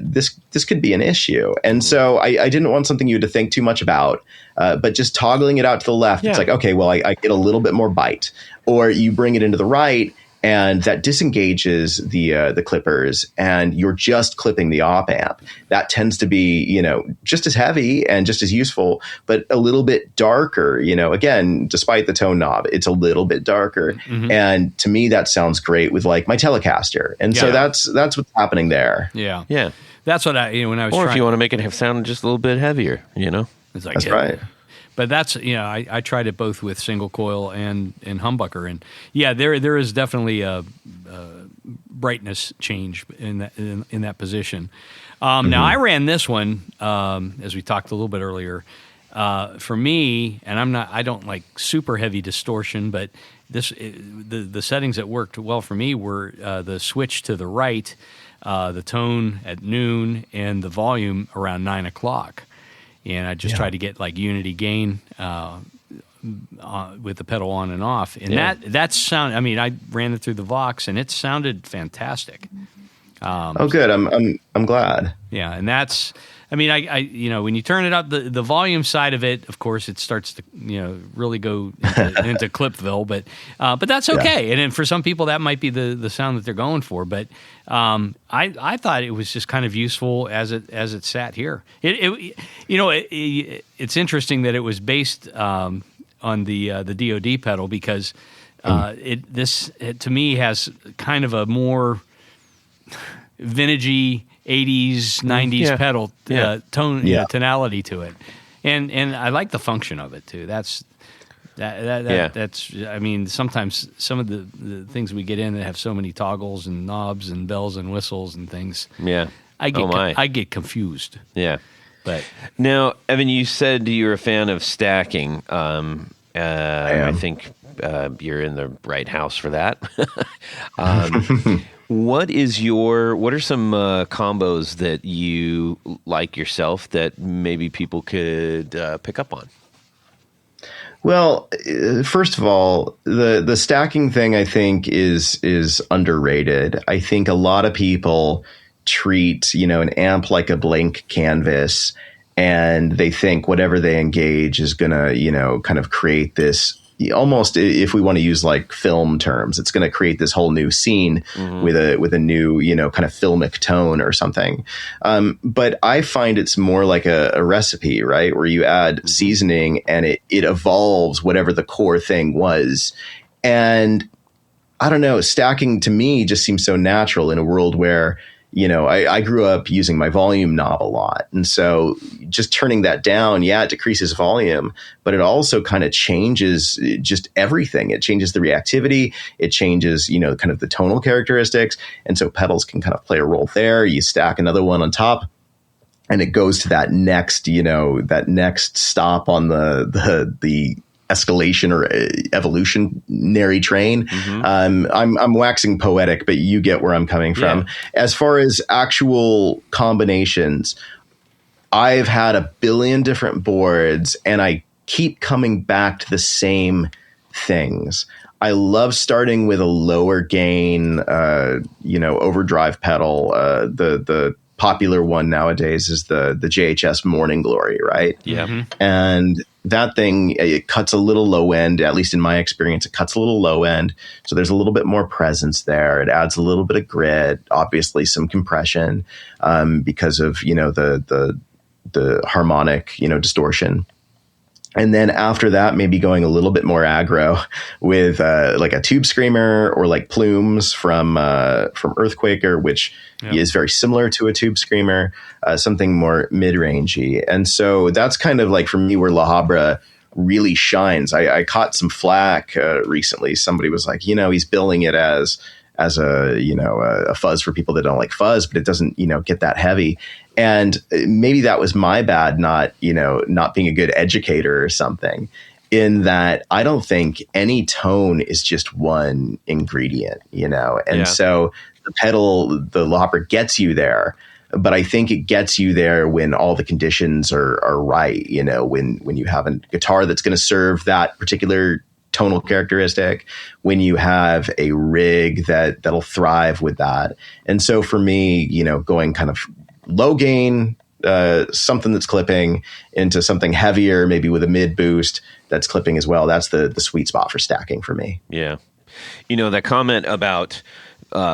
this could be an issue. And so I didn't want something you had to think too much about, but just toggling it out to the left, It's like, okay, well, I get a little bit more bite. Or you bring it into the right, and that disengages the clippers, and you're just clipping the op amp. That tends to be, just as heavy and just as useful, but a little bit darker. Again, despite the tone knob, it's a little bit darker. Mm-hmm. And to me, that sounds great with like my Telecaster. And so that's what's happening there. Yeah. Yeah. That's what when I was Or if you want to make it sound just a little bit heavier, It's like, that's right. But that's, I tried it both with single coil and humbucker, and there is definitely a brightness change in that position. Now I ran this one as we talked a little bit earlier. For me, and I don't like super heavy distortion, but the settings that worked well for me were the switch to the right, the tone at noon, and the volume around 9 o'clock. And I just tried to get like unity gain with the pedal on and off. And that sound, I ran it through the Vox and it sounded fantastic. Good. I'm glad. Yeah. And that's, I when you turn it up, the volume side of it, of course, it starts to, really go into Clipville, but that's okay. Yeah. And then for some people, that might be the sound that they're going for. But I thought it was just kind of useful as it sat here. It's interesting that it was based on the DoD pedal because it to me has kind of a more vintagey 80s, 90s pedal tone tonality to it, and I like the function of it too. That's That's. I mean, sometimes some of the things we get in that have so many toggles and knobs and bells and whistles and things. Yeah. I get confused. Yeah. But now, Evan, you said you're a fan of stacking. I think you're in the right house for that. What are some combos that you like yourself that maybe people could pick up on? Well, first of all, the stacking thing I think is underrated. I think a lot of people treat, an amp like a blank canvas, and they think whatever they engage is going to, kind of create this, almost, if we want to use like film terms, it's going to create this whole new scene with a new, kind of filmic tone or something. But I find it's more like a recipe, right? Where you add seasoning and it evolves whatever the core thing was. And I don't know, stacking to me just seems so natural in a world where, I grew up using my volume knob a lot. And so just turning that down, it decreases volume, but it also kind of changes just everything. It changes the reactivity. It changes, kind of the tonal characteristics. And so pedals can kind of play a role there. You stack another one on top, and it goes to that next, that next stop on the escalation or evolutionary train. I'm waxing poetic, but you get where I'm coming from. Yeah. As far as actual combinations, I've had a billion different boards, and I keep coming back to the same things. I love starting with a lower gain, overdrive pedal. The popular one nowadays is the JHS Morning Glory, right? Yeah. And that thing, it cuts a little low end, at least in my experience, it cuts a little low end. So there's a little bit more presence there. It adds a little bit of grit, obviously some compression, because of, the harmonic, distortion. And then after that, maybe going a little bit more aggro with like a Tube Screamer or like Plumes from Earthquaker, which is very similar to a Tube Screamer, something more mid-rangey. And so that's kind of like for me where La Habra really shines. I caught some flack recently. Somebody was like, he's billing it as a fuzz for people that don't like fuzz, but it doesn't, get that heavy. And maybe that was my bad, not being a good educator or something, in that I don't think any tone is just one ingredient, and so the pedal, the La Habra gets you there, but I think it gets you there when all the conditions are right, when you have a guitar that's going to serve that particular tonal characteristic, when you have a rig that'll thrive with that. And so for me, going kind of low gain, something that's clipping, into something heavier, maybe with a mid boost that's clipping as well, that's the sweet spot for stacking for me. Yeah. That comment about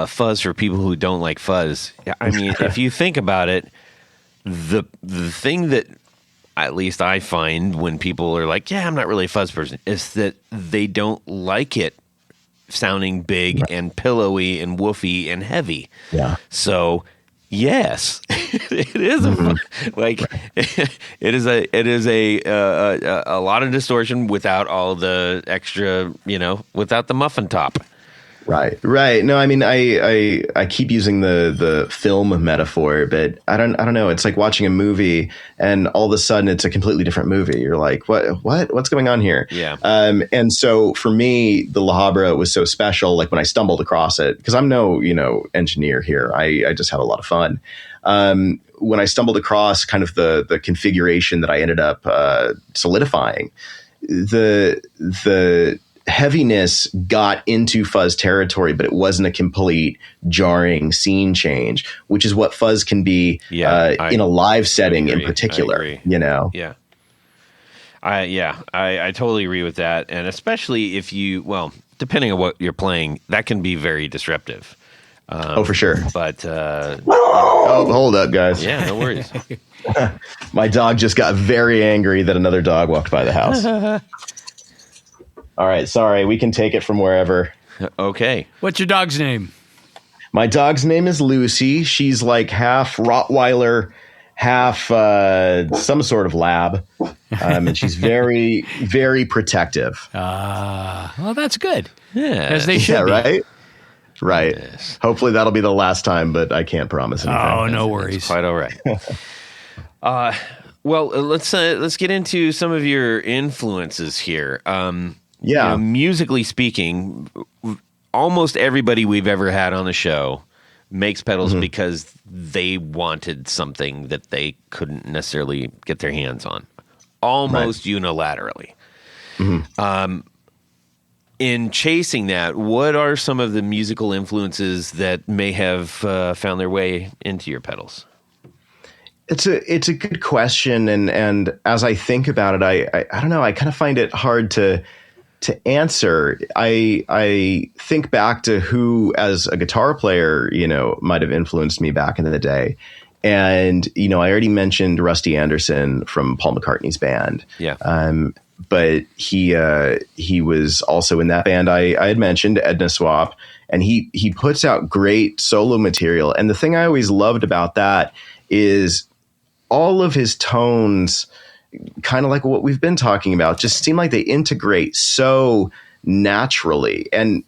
fuzz for people who don't like fuzz, I mean, if you think about it, the thing that at least I find when people are like, I'm not really a fuzz person, is that they don't like it sounding big and pillowy and woofy and heavy. Yeah. So yes, it is it is a lot of distortion without all the extra, without the muffin top. Right. No, I mean, I keep using the film metaphor, but I don't know. It's like watching a movie and all of a sudden it's a completely different movie. You're like, what's going on here? Yeah. And so for me, the La Habra was so special. Like when I stumbled across it, because I'm no, engineer here. I just have a lot of fun. When I stumbled across kind of the configuration that I ended up solidifying, the heaviness got into fuzz territory, but it wasn't a complete jarring scene change, which is what fuzz can be in a live setting in particular. Yeah. I totally agree with that. And especially if depending on what you're playing, that can be very disruptive. For sure. But hold up, guys. Yeah, no worries. My dog just got very angry that another dog walked by the house. All right, sorry. We can take it from wherever. Okay. What's your dog's name? My dog's name is Lucy. She's like half Rottweiler, half some sort of lab, and she's very, very protective. Well, that's good. Yeah. As they should Yeah, be. right. Right. Yes. Hopefully that'll be the last time, but I can't promise anything. Oh, no worries. Quite all right. Well, let's get into some of your influences here. Musically speaking, almost everybody we've ever had on the show makes pedals because they wanted something that they couldn't necessarily get their hands on, almost unilaterally. In chasing that, what are some of the musical influences that may have found their way into your pedals? It's a good question, and as I think about it, I don't know. I kind of find it hard to answer. I think back to who, as a guitar player, might have influenced me back in the day, and I already mentioned Rusty Anderson from Paul McCartney's band. Yeah. But he was also in that band I had mentioned, Edna Swap, and he puts out great solo material. And the thing I always loved about that is all of his tones, kind of like what we've been talking about, just seem like they integrate so naturally. And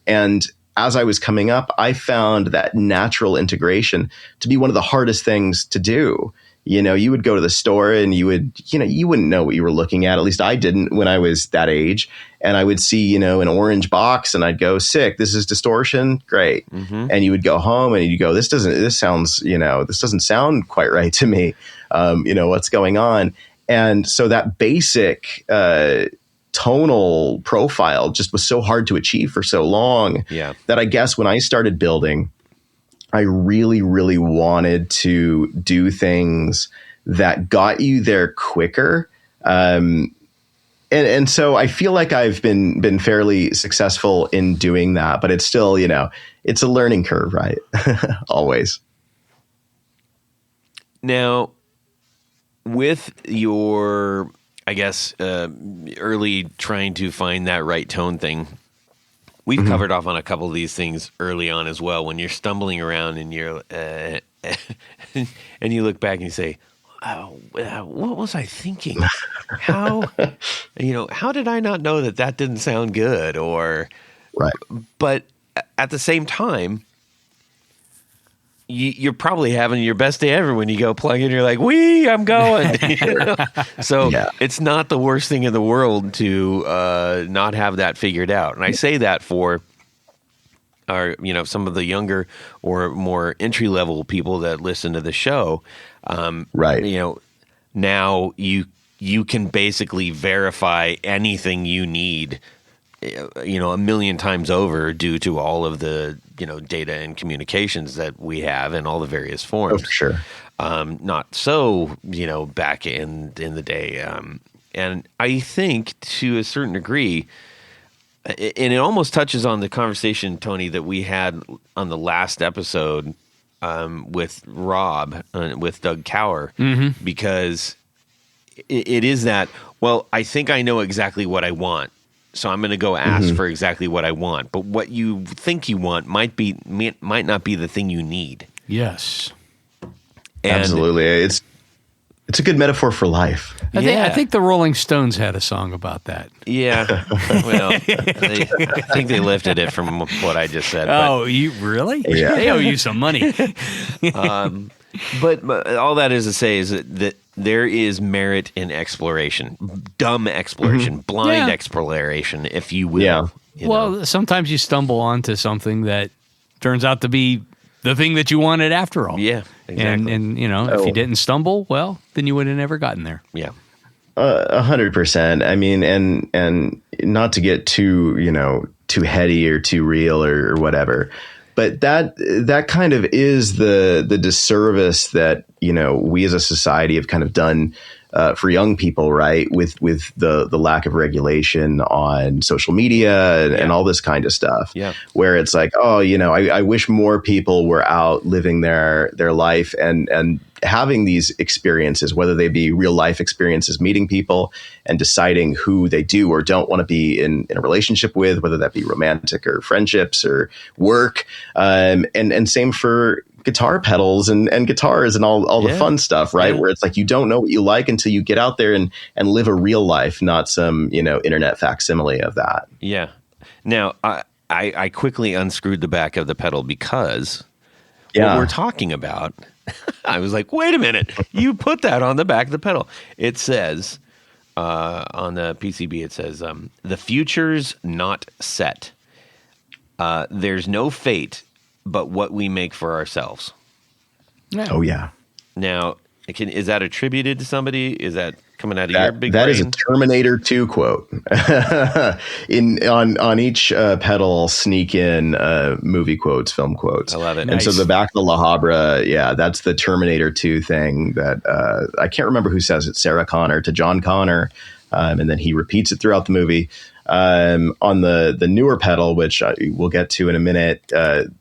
as I was coming up, I found that natural integration to be one of the hardest things to do. You would go to the store and you wouldn't know what you were looking at. At least I didn't when I was that age. And I would see, an orange box and I'd go, sick, this is distortion. Great. And you would go home and you go, this doesn't sound quite right to me. What's going on? And so that basic, tonal profile just was so hard to achieve for so long that I guess when I started building, I really, really wanted to do things that got you there quicker. And so I feel like I've been fairly successful in doing that, but it's still, it's a learning curve, right? Always. Now, with your, I guess, early trying to find that right tone thing, we've covered off on a couple of these things early on as well. When you're stumbling around and you're and you look back and you say, "Oh, what was I thinking? How did I not know that didn't sound good?" Or right. But at the same time, you're probably having your best day ever when you go plug in. You're like, I'm going. So it's not the worst thing in the world to not have that figured out. And I say that for our, some of the younger or more entry level people that listen to the show. Right. Now you can basically verify anything you need, a million times over due to all of the, data and communications that we have in all the various forms. Oh, for sure. Not so, back in the day. And I think to a certain degree, and it almost touches on the conversation, Tony, that we had on the last episode with Rob, with Doug Cower, because it is that, well, I think I know exactly what I want. So I'm going to go ask for exactly what I want. But what you think you want might not be the thing you need. Yes. And absolutely. It's a good metaphor for life. I think the Rolling Stones had a song about that. Yeah. Well, I think they lifted it from what I just said. Oh, you really? Yeah. They owe you some money. But all that is to say is that there is merit in exploration, dumb exploration, blind exploration, if you will. Yeah. Well, sometimes you stumble onto something that turns out to be the thing that you wanted after all. Yeah, exactly. And if you didn't stumble, well, then you would have never gotten there. Yeah. 100%. I mean, and not to get too heady or too real or whatever, but that kind of is the disservice that, we as a society have kind of done for young people, right? With the lack of regulation on social media and all this kind of stuff, where it's like, I wish more people were out living their life and having these experiences, whether they be real life experiences, meeting people and deciding who they do or don't want to be in a relationship with, whether that be romantic or friendships or work. And same for guitar pedals and guitars and all the fun stuff, right? Yeah. Where it's like you don't know what you like until you get out there and live a real life, not some, internet facsimile of that. Yeah. Now, I quickly unscrewed the back of the pedal because what we're talking about, I was like, wait a minute, you put that on the back of the pedal. It says, on the PCB, it says, the future's not set. There's no fate but what we make for ourselves. Yeah. Oh, yeah. Now, is that attributed to somebody? Is that coming out of your big That brain? is a Terminator 2 quote. on each pedal, sneak in movie quotes, film quotes. I love it. And so the back of the La Habra, that's the Terminator 2 thing that I can't remember who says it, Sarah Connor to John Connor, and then he repeats it throughout the movie. On the newer pedal, which we'll get to in a minute,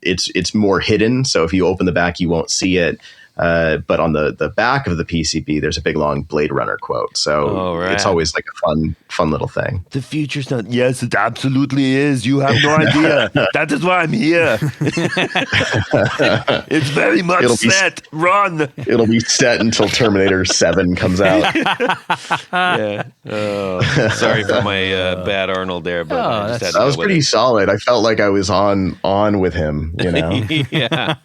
it's more hidden. So if you open the back, you won't see it. But on the back of the PCB, there's a big long Blade Runner quote. So it's always like a fun little thing. The future's not. Yes, it absolutely is. You have no idea. That is why I'm here. It's very much set. Run. It'll be set until Terminator 7 comes out. Yeah. Oh, sorry for my bad Arnold there, but I just had to that was go with pretty it. solid. I felt like I was on with him. Yeah.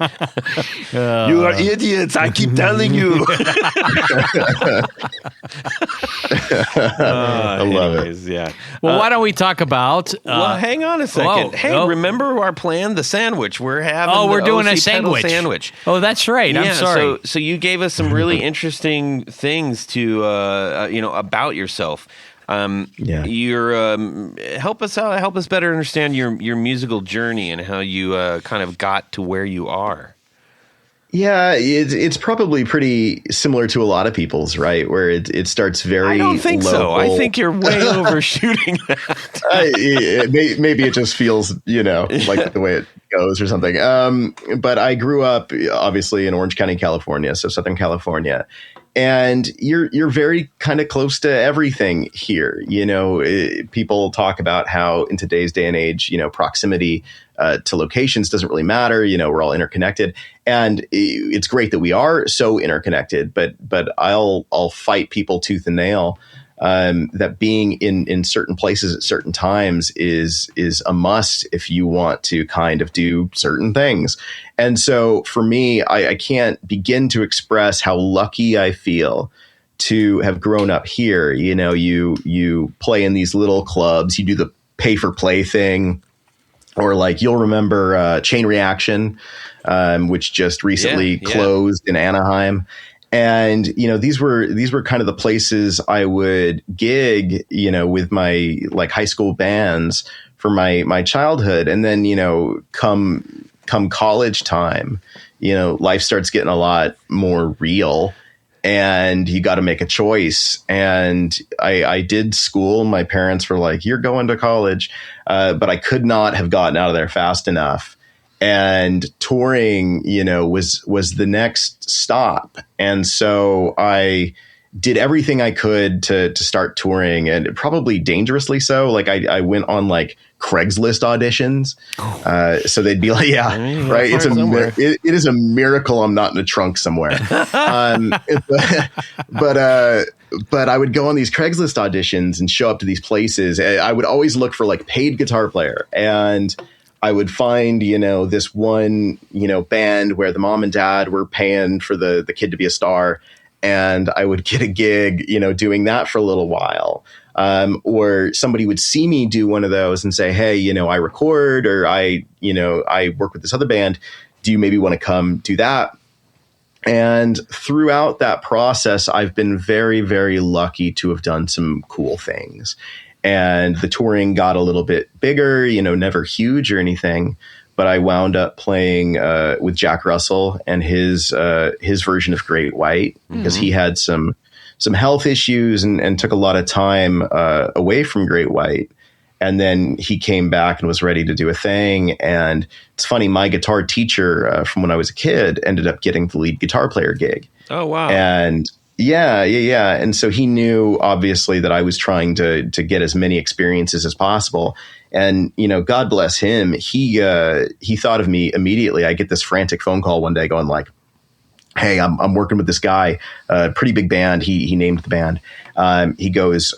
You are idiots. I keep telling you. I love it. Yeah. Well, why don't we talk about? Well, hang on a second. whoa. Remember our plan? The sandwich. We're having. we're the doing a OC pedal sandwich. Oh, that's right. I'm sorry. So you gave us some really interesting things to about yourself. You're help us out. Help us better understand your musical journey and how you kind of got to where you are. Yeah, it's probably pretty similar to a lot of people's, right? Where it starts very. I don't think so. local. I think you're way overshooting that. Maybe it just feels, like the way it goes or something. But I grew up obviously in Orange County, California, so Southern California. And you're very kind of close to everything here. People talk about how in today's day and age, proximity to locations doesn't really matter. We're all interconnected, and it's great that we are so interconnected. But I'll fight people tooth and nail that being in certain places at certain times is a must if you want to kind of do certain things. And so for me, I can't begin to express how lucky I feel to have grown up here. You play in these little clubs, you do the pay for play thing, or like you'll remember Chain Reaction, which just recently closed in Anaheim. And, these were kind of the places I would gig, with my like high school bands for my childhood. And then, come college time, life starts getting a lot more real and you got to make a choice. And I did school. My parents were like, you're going to college. But I could not have gotten out of there fast enough. And touring, was the next stop. And so I did everything I could to start touring, and probably dangerously so. Like I went on like Craigslist auditions. So they'd be like, right. It is a miracle I'm not in a trunk somewhere. But I would go on these Craigslist auditions and show up to these places. I would always look for like paid guitar player, and I would find, this one, band where the mom and dad were paying for the kid to be a star. And I would get a gig, doing that for a little while. Or somebody would see me do one of those and say, hey, I record, or I work with this other band. Do you maybe want to come do that? And throughout that process, I've been very, very lucky to have done some cool things. And the touring got a little bit bigger, never huge or anything. But I wound up playing with Jack Russell and his version of Great White, because he had some health issues and took a lot of time away from Great White. And then he came back and was ready to do a thing. And it's funny, my guitar teacher from when I was a kid ended up getting the lead guitar player gig. Oh, wow. And Yeah. And so he knew obviously that I was trying to get as many experiences as possible. And, God bless him. He thought of me immediately. I get this frantic phone call one day going like, hey, I'm working with this guy, pretty big band. He named the band. He goes,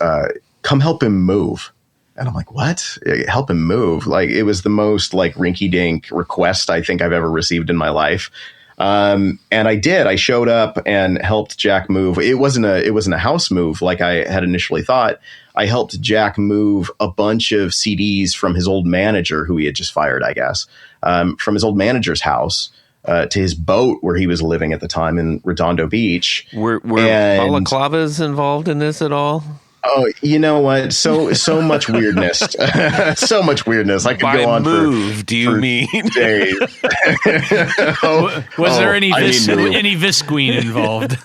come help him move. And I'm like, what? Help him move? Like, it was the most like rinky dink request I think I've ever received in my life. And I did. I showed up and helped Jack move. It wasn't a house move like I had initially thought. I helped Jack move a bunch of CDs from his old manager, who he had just fired, I guess, from his old manager's house to his boat where he was living at the time in Redondo Beach. Were balaclavas involved in this at all? Oh, you know what? So much weirdness. So much weirdness. I could By go on move, for, do you for mean? days. Was there any move. any Visqueen involved?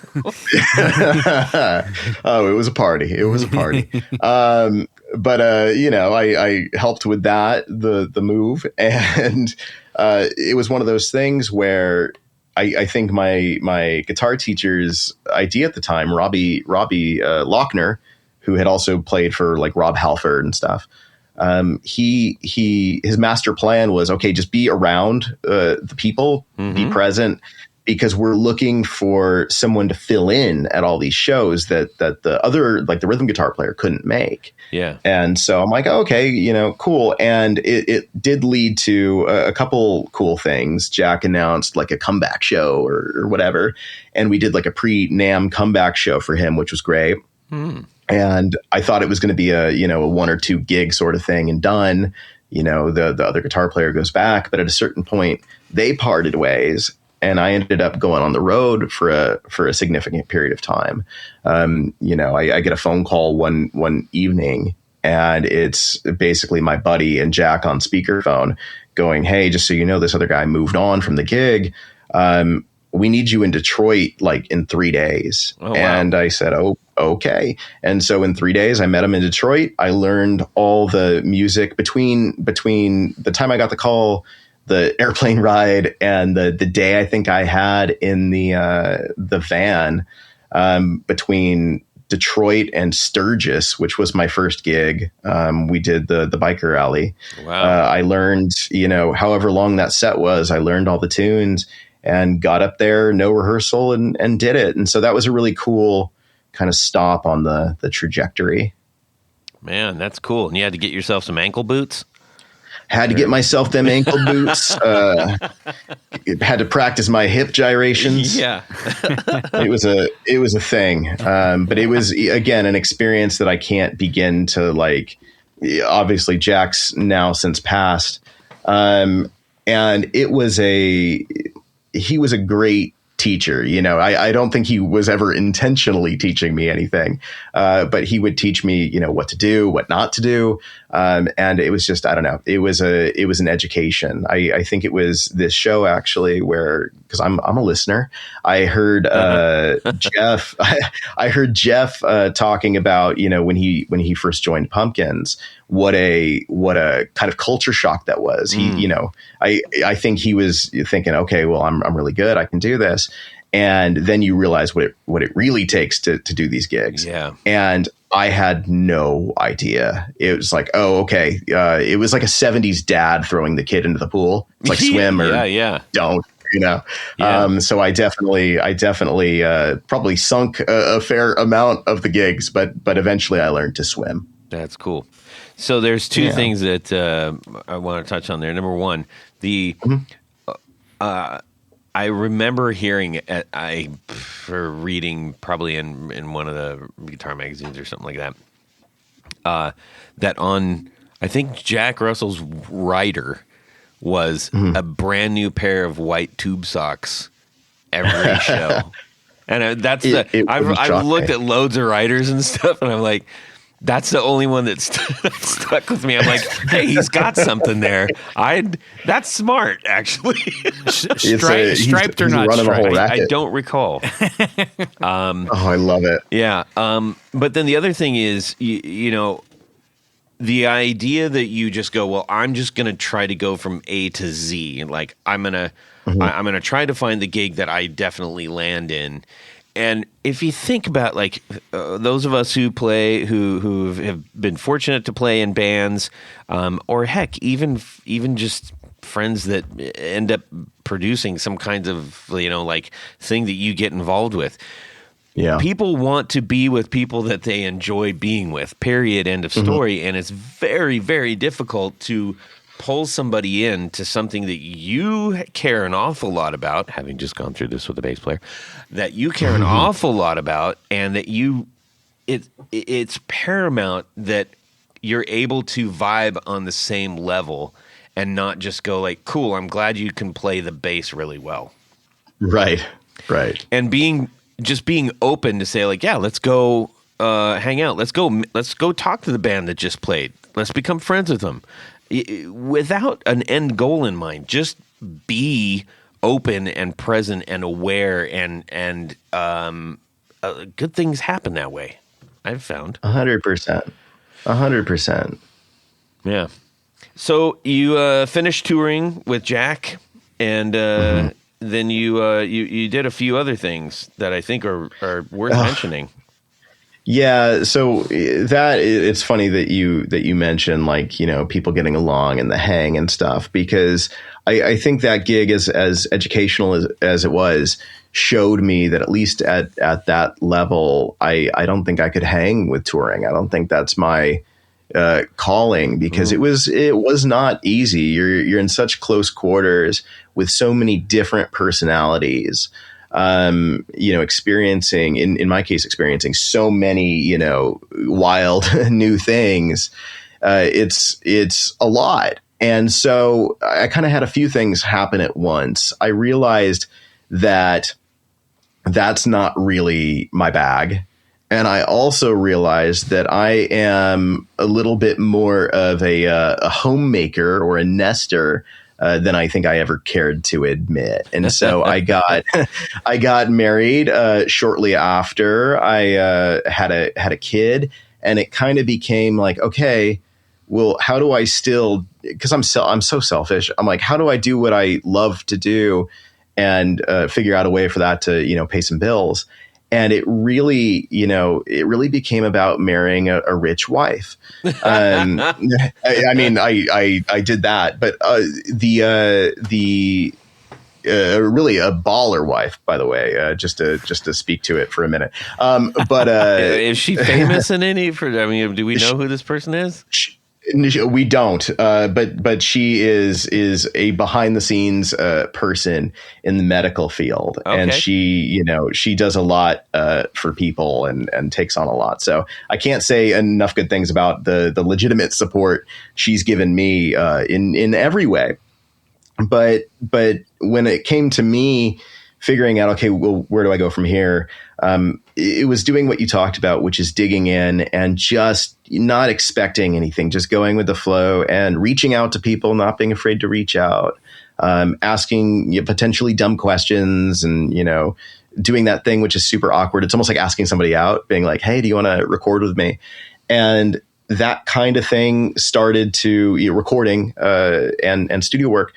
Oh, it was a party. But I helped with that, the move, and it was one of those things where I think my guitar teacher's idea at the time, Robbie Lochner, who had also played for like Rob Halford and stuff. His master plan was, okay, just be around the people, be present, because we're looking for someone to fill in at all these shows that the other, like the rhythm guitar player, couldn't make. Yeah. And so I'm like, okay, cool. And it did lead to a couple cool things. Jack announced like a comeback show or whatever. And we did like a pre-NAMM comeback show for him, which was great. And I thought it was going to be a 1 or 2 gig sort of thing and done. The other guitar player goes back, but at a certain point they parted ways, and I ended up going on the road for a significant period of time. I get a phone call one evening, and it's basically my buddy and Jack on speakerphone going, "Hey, just so you know, this other guy moved on from the gig. We need you in Detroit like in 3 days." Oh, wow. And I said, "Oh, okay." And so in 3 days, I met him in Detroit. I learned all the music between the time I got the call, the airplane ride, and the day I think I had in the van between Detroit and Sturgis, which was my first gig. We did the biker alley. Wow. I learned, however long that set was, I learned all the tunes and got up there, no rehearsal, and did it. And so that was a really cool kind of stop on the trajectory. Man, that's cool. And you had to get yourself some ankle boots? Had to get myself them ankle boots. Had to practice my hip gyrations. Yeah. It was a thing. But it was, again, an experience that I can't begin to like. Obviously, Jack's now since passed. And he was a great teacher. I don't think he was ever intentionally teaching me anything, but he would teach me, what to do, what not to do. And it was just, I don't know, it was an education. I think it was this show actually where, because I'm a listener, I heard Jeff, I heard Jeff talking about, when he first joined Pumpkins, what a kind of culture shock that was. He, I think he was thinking, okay, well, I'm really good. I can do this. And then you realize what it really takes to do these gigs. Yeah. And I had no idea. It was like, oh, okay. It was like a 70s dad throwing the kid into the pool. It's like swim or don't, Yeah. So I definitely probably sunk a fair amount of the gigs, but eventually I learned to swim. That's cool. So there's two things that I want to touch on there. Number one, I remember hearing or reading probably in one of the guitar magazines or something like that, that on, I think Jack Russell's rider was a brand new pair of white tube socks every show. And I've looked at loads of riders and stuff, and I'm like, that's the only one that stuck with me. I'm like, hey, he's got something there. That's smart, actually. Striped or not striped? I don't recall. I love it. Yeah. But then the other thing is, the idea that you just go, well, I'm just going to try to go from A to Z. Like I'm going to try to find the gig that I definitely land in. And if you think about like those of us who play, who have been fortunate to play in bands, or heck, even just friends that end up producing some kinds of like thing that you get involved with. Yeah. People want to be with people that they enjoy being with. Period. End of story. And it's very, very difficult to pull somebody into something that you care an awful lot about, having just gone through this with a bass player, that you care an awful lot about, and that it's paramount that you're able to vibe on the same level and not just go like, cool, I'm glad you can play the bass really well. Right. And being open to say like, yeah, let's go hang out. Let's go talk to the band that just played. Let's become friends with them. Without an end goal in mind, just be open and present and aware, and good things happen that way. I've found 100%. Yeah. So you finished touring with Jack, and then you did a few other things that I think are worth mentioning. Yeah, so that it's funny that you mentioned like people getting along and the hang and stuff, because I think that gig as educational as it was showed me that at least at that level I don't think I could hang with touring. I don't think that's my calling, because it was not easy. You're in such close quarters with so many different personalities. Experiencing, in my case, experiencing so many, wild new things. It's a lot. And so I kind of had a few things happen at once. I realized that that's not really my bag. And I also realized that I am a little bit more of a homemaker or a nester than I think I ever cared to admit. And so I got married shortly after I had a kid, and it kind of became like, okay, well, how do I still, because I'm so selfish. I'm like, how do I do what I love to do and figure out a way for that to, pay some bills? And it really became about marrying a rich wife. I mean, I did that, but really a baller wife, by the way, just to speak to it for a minute. But is she famous in any? Do we know who this person is? We don't, but she is a behind the scenes person in the medical field, and she does a lot for people and takes on a lot. So I can't say enough good things about the legitimate support she's given me in every way. But when it came to me figuring out, okay, well, where do I go from here? It was doing what you talked about, which is digging in and just not expecting anything, just going with the flow and reaching out to people, not being afraid to reach out, asking potentially dumb questions, and, doing that thing, which is super awkward. It's almost like asking somebody out, being like, hey, do you want to record with me? And that kind of thing started to recording and studio work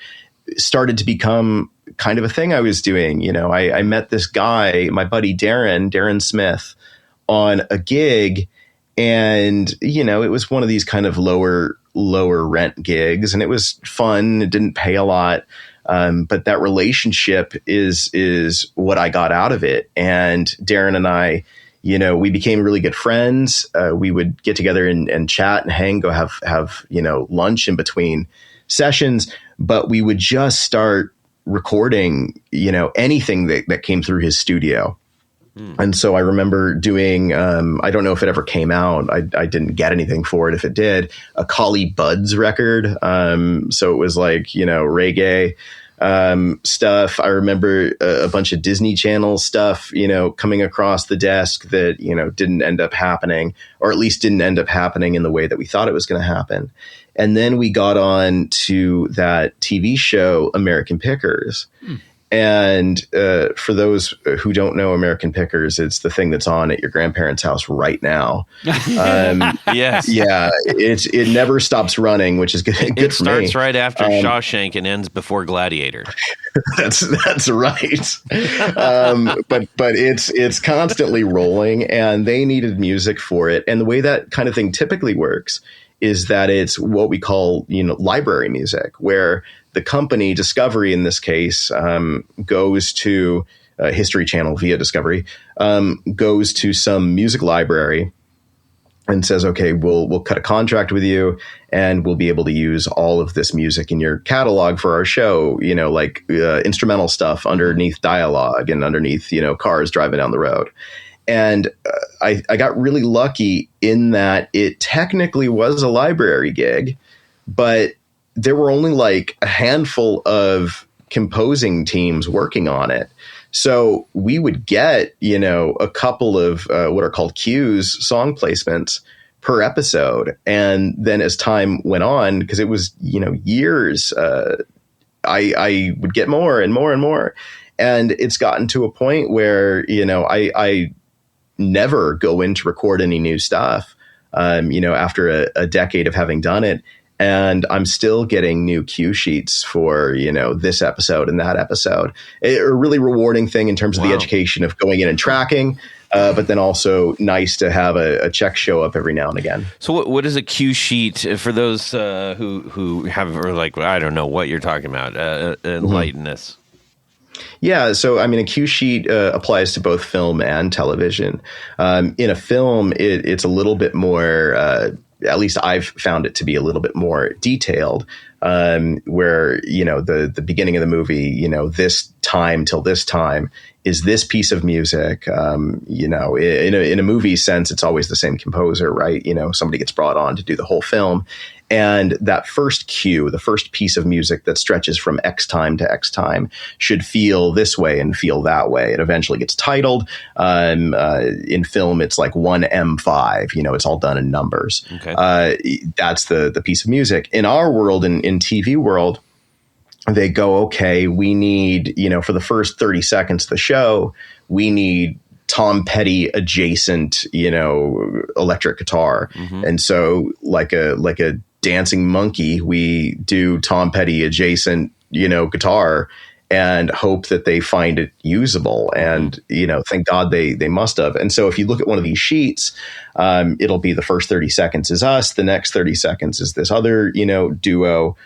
started to become kind of a thing I was doing. I met this guy, my buddy Darren Smith, on a gig, and it was one of these kind of lower rent gigs, and it was fun. It didn't pay a lot, but that relationship is what I got out of it. And Darren and I, we became really good friends. We would get together and chat and hang, go have lunch in between sessions, but we would just start recording, anything that came through his studio. And so I remember doing, I don't know if it ever came out. I didn't get anything for it. If it did, a Collie Buddz record. So it was like, reggae stuff. I remember a bunch of Disney Channel stuff, coming across the desk that, didn't end up happening, or at least didn't end up happening in the way that we thought it was going to happen. And then we got on to that TV show, American Pickers. And for those who don't know American Pickers, it's the thing that's on at your grandparents' house right now. Yes. Yeah, it never stops running, which is good. It Good for starts me. right after Shawshank and ends before Gladiator. That's right. But it's constantly rolling, and they needed music for it. And the way that kind of thing typically works is that it's what we call, library music, where the company, Discovery in this case, goes to History Channel via Discovery, goes to some music library and says, okay, we'll cut a contract with you, and we'll be able to use all of this music in your catalog for our show, like instrumental stuff underneath dialogue and underneath, cars driving down the road. And I got really lucky in that it technically was a library gig, but there were only like a handful of composing teams working on it. So we would get, a couple of what are called cues, song placements per episode. And then as time went on, because it was, years, I would get more and more and more. And it's gotten to a point where, I never go in to record any new stuff, after a decade of having done it. And I'm still getting new cue sheets for, this episode and that episode. A really rewarding thing in terms of the education of going in and tracking, but then also nice to have a check show up every now and again. So what is a cue sheet for those who have, or like, I don't know what you're talking about? Enlighten us. Yeah, so a cue sheet applies to both film and television. In a film, it's a little bit more, at least I've found it to be a little bit more detailed, where, the beginning of the movie, this time till this time is this piece of music. In a movie sense, it's always the same composer, right? Somebody gets brought on to do the whole film. And that first cue, the first piece of music that stretches from X time to X time, should feel this way and feel that way. It eventually gets titled. In film, it's like 1M5. It's all done in numbers. Okay. That's the piece of music. In our world, in TV world, they go, okay, we need, for the first 30 seconds of the show, we need Tom Petty adjacent, electric guitar. Mm-hmm. And so like a dancing monkey, we do Tom Petty adjacent, guitar, and hope that they find it usable. And, thank God they must have. And so if you look at one of these sheets, it'll be the first 30 seconds is us. The next 30 seconds is this other, duo,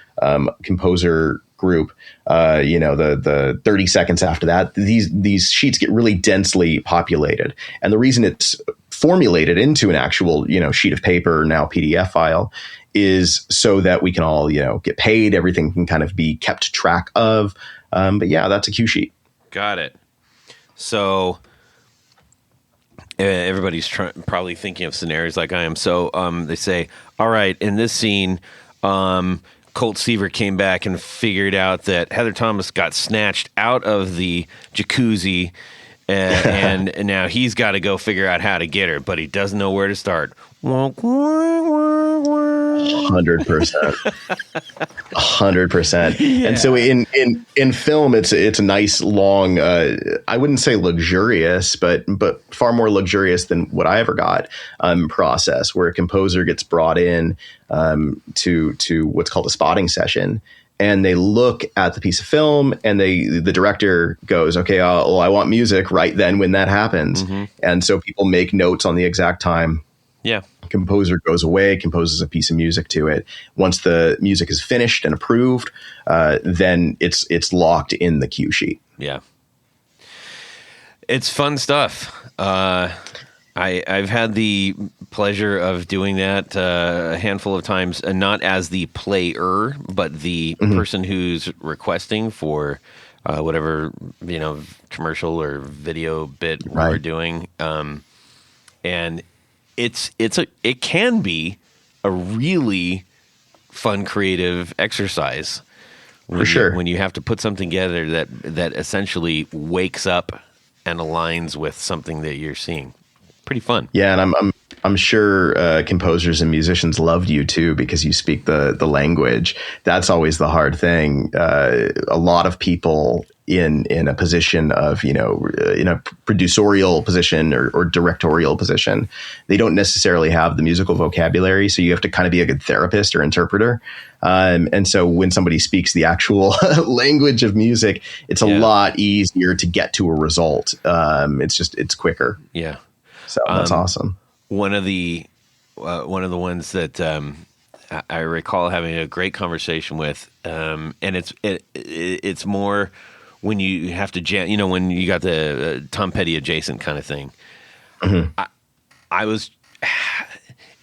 composer group. The 30 seconds after that, these sheets get really densely populated. And the reason it's formulated into an actual, sheet of paper, now PDF file, is so that we can all, get paid. Everything can kind of be kept track of. But yeah, that's a cue sheet. Got it. So everybody's probably thinking of scenarios like I am. So they say, all right, in this scene, Colt Seaver came back and figured out that Heather Thomas got snatched out of the jacuzzi, and now he's got to go figure out how to get her, but he doesn't know where to start. 100%. 100%. Yeah. And so in film, it's a nice long, I wouldn't say luxurious, but far more luxurious than what I ever got, process where a composer gets brought in to what's called a spotting session. And they look at the piece of film, and the director goes, okay, I want music right then when that happens. Mm-hmm. And so people make notes on the exact time. Yeah. Composer goes away, composes a piece of music to it. Once the music is finished and approved, then it's locked in the cue sheet. Yeah. It's fun stuff. I've had the pleasure of doing that a handful of times, and not as the player, but the person who's requesting for whatever, commercial or video bit we're doing. And it can be a really fun, creative exercise. For sure. When you have to put something together that essentially wakes up and aligns with something that you're seeing. Pretty fun. Yeah, and I'm sure composers and musicians loved you too because you speak the language. That's always the hard thing. A lot of people in a position of, in a producerial position or directorial position, they don't necessarily have the musical vocabulary. So you have to kind of be a good therapist or interpreter. And so when somebody speaks the actual language of music, it's a lot easier to get to a result. It's quicker. Yeah. So that's awesome. One of the ones that I recall having a great conversation with, and it's more when you have to jam, when you got the Tom Petty adjacent kind of thing. Mm-hmm.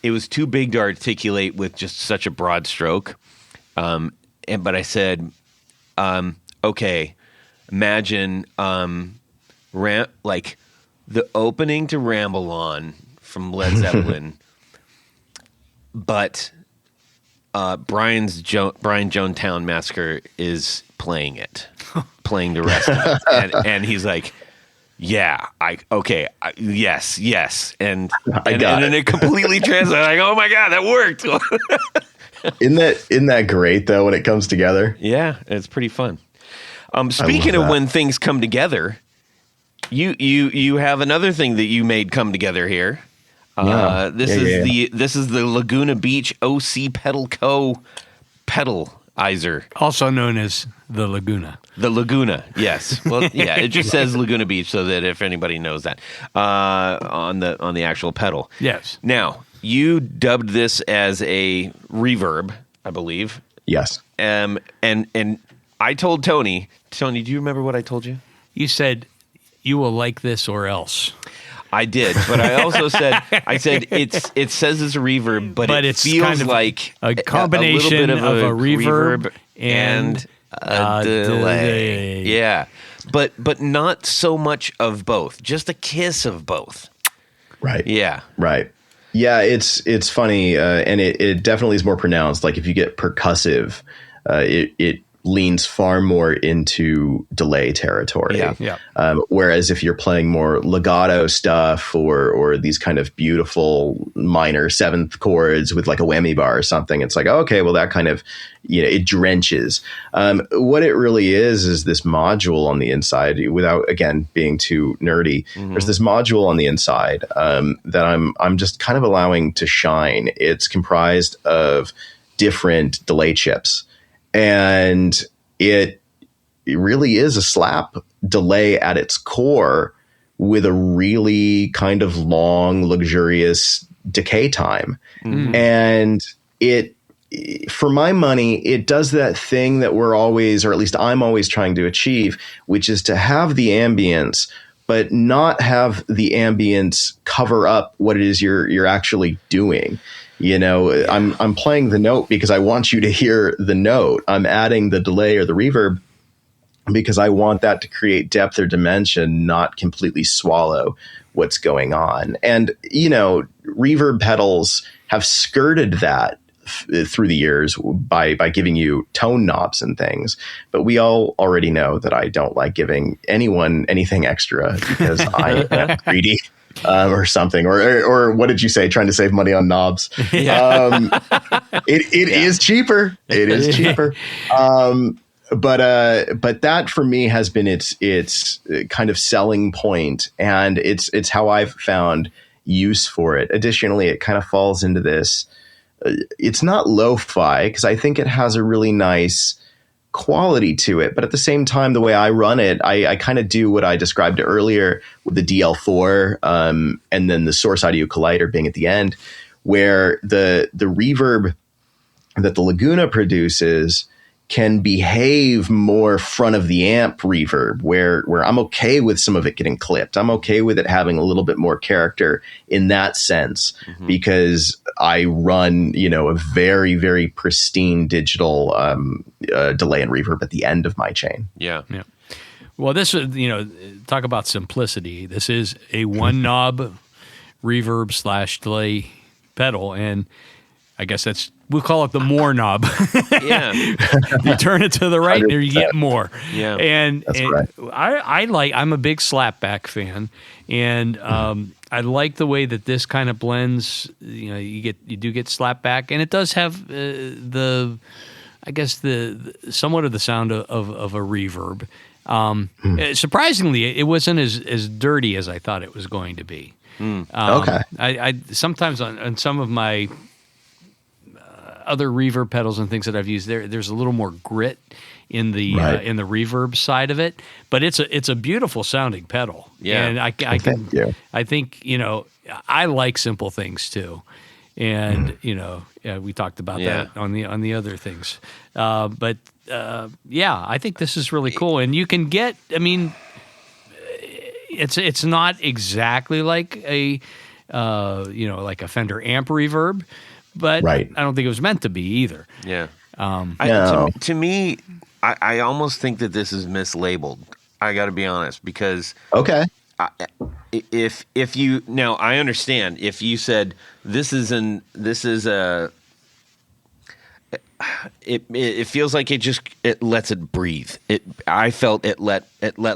It was too big to articulate with just such a broad stroke. But I said, okay, imagine like the opening to Ramble On from Led Zeppelin, but Brian Jonestown Massacre is playing the rest of it, and he's like, yes, and then it completely translates. Like, oh my god, that worked. Isn't that great though when it comes together? Yeah, it's pretty fun. Speaking of when things come together, you have another thing that you made come together here. This is the Laguna Beach OC Pedal Co. pedalizer, also known as the Laguna. The Laguna, yes. Well, yeah, it just says Laguna Beach, so that if anybody knows that on the actual pedal. Yes. Now, you dubbed this as a reverb, I believe. Yes. And I told Tony, do you remember what I told you? You said, you will like this or else. I did, but I also said, it says it's a reverb, but it feels kind of like a combination of a reverb and a delay. Yeah, but not so much of both, just a kiss of both. Right. Yeah. Right. Yeah, it's funny, and it definitely is more pronounced. Like if you get percussive, it leans far more into delay territory. Yeah. Whereas if you're playing more legato stuff or these kind of beautiful minor seventh chords with like a whammy bar or something, it's like, okay, well that kind of, it drenches. What it really is this module on the inside, without again being too nerdy. Mm-hmm. There's this module on the inside that I'm just kind of allowing to shine. It's comprised of different delay chips. And it really is a slap delay at its core with a really kind of long, luxurious decay time. Mm-hmm. And for my money, it does that thing that we're always, or at least I'm always trying to achieve, which is to have the ambience, but not have the ambience cover up what it is you're actually doing. I'm playing the note because I want you to hear the note. I'm adding the delay or the reverb because I want that to create depth or dimension, not completely swallow what's going on. And, reverb pedals have skirted that through the years by giving you tone knobs and things. But we all already know that I don't like giving anyone anything extra because I am greedy. Or something, or what did you say? Trying to save money on knobs. Yeah. It is cheaper. It is cheaper. But that for me has been its kind of selling point, and it's how I've found use for it. Additionally, it kind of falls into this. It's not lo-fi because I think it has a really nice quality to it, but at the same time, the way I run it, I kind of do what I described earlier with the DL4 and then the Source Audio Collider being at the end, where the reverb that the Laguna produces can behave more front of the amp reverb, where I'm okay with some of it getting clipped. I'm okay with it having a little bit more character in that sense, because I run, a very, very pristine digital delay and reverb at the end of my chain. Yeah. Well, this is, talk about simplicity. This is a one knob reverb / delay pedal, and I guess we'll call it the more knob. Yeah. You turn it to the right, there you get more. Yeah. And, That's and right. I'm a big slapback fan, and I like the way that this kind of blends. You know, you do get slapback, and it does have the somewhat of the sound of a reverb. Surprisingly, it wasn't as dirty as I thought it was going to be. Okay. I sometimes on some of my other reverb pedals and things that I've used, there's a little more grit in the reverb side of it, but it's a beautiful sounding pedal. Yeah. And I think I like simple things too. And we talked about that on the other things. But I think this is really cool. And you can get, I mean, it's not exactly like a like a Fender amp reverb, but I don't think it was meant to be either. Yeah. No. To me, I almost think that this is mislabeled. I got to be honest, because if you now, I understand if you said it feels like it lets it breathe. I felt it let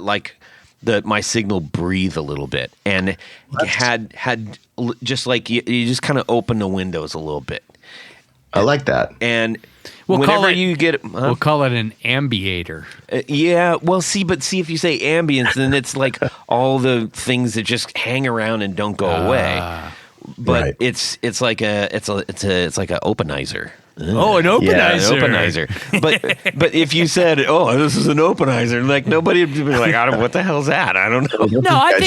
like my signal breathe a little bit, and it had just like you just kind of open the windows a little bit. I like that. And we'll call it an ambiator. Yeah. Well, see if you say ambience, then it's like all the things that just hang around and don't go away. But it's like a openizer. Oh, an openizer. Yeah, an openizer. But if you said, "Oh, this is an openizer," like nobody would be like, "What the hell's that?" I don't know. No, I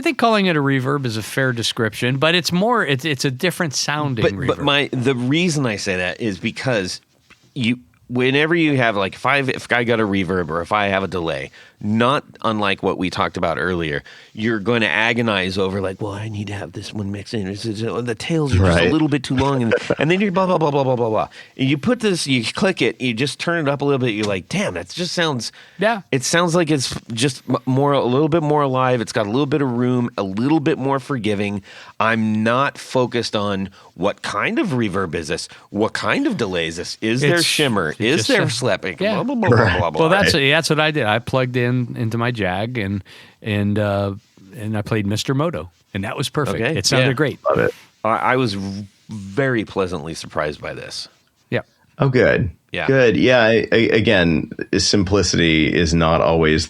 think calling it a reverb is a fair description, but it's more it's a different sounding reverb. But the reason I say that is because whenever you have like if I got a reverb or if I have a delay, not unlike what we talked about earlier, you're going to agonize over like, well, I need to have this one mixed in. The tails are just a little bit too long, and then you're blah blah blah blah blah blah blah. And you put this, you click it, you just turn it up a little bit. You're like, damn, that just sounds. Yeah. It sounds like it's just a little bit more alive. It's got a little bit of room, a little bit more forgiving. I'm not focused on what kind of reverb is this, what kind of delay is this. Is there shimmer? Is there slapping? Yeah. Blah blah blah blah blah. Well, that's what I did. I plugged into my Jag and I played Mr. Moto, and that was perfect. Okay. It sounded great. Love it. I was very pleasantly surprised by this. Yeah. Oh, good. Yeah. Good. Yeah. Again, simplicity is not always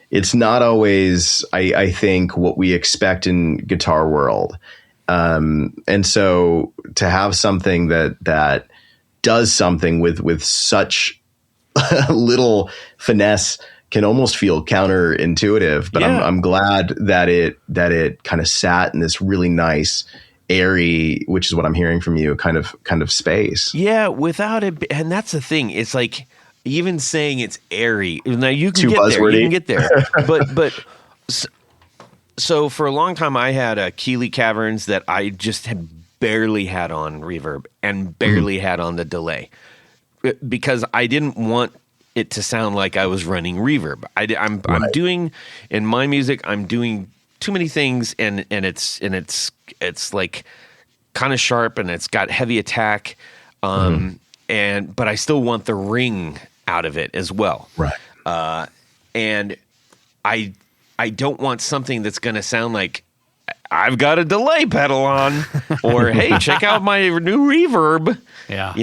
it's not always, I think, what we expect in guitar world. And so to have something that does something with such little finesse can almost feel counterintuitive, but I'm glad that it kind of sat in this really nice, airy, which is what I'm hearing from you, kind of space. Yeah, without it, and that's the thing. It's like even saying it's airy. Now you can get there, but so for a long time I had a Keeley Caverns that I just had barely had on reverb and barely had on the delay because I didn't want it to sound like I was running reverb. I'm doing in my music. I'm doing too many things, and it's like kind of sharp, and it's got heavy attack, but I still want the ring out of it as well. Right. And I don't want something that's going to sound like I've got a delay pedal on, or hey, check out my new reverb. Yeah,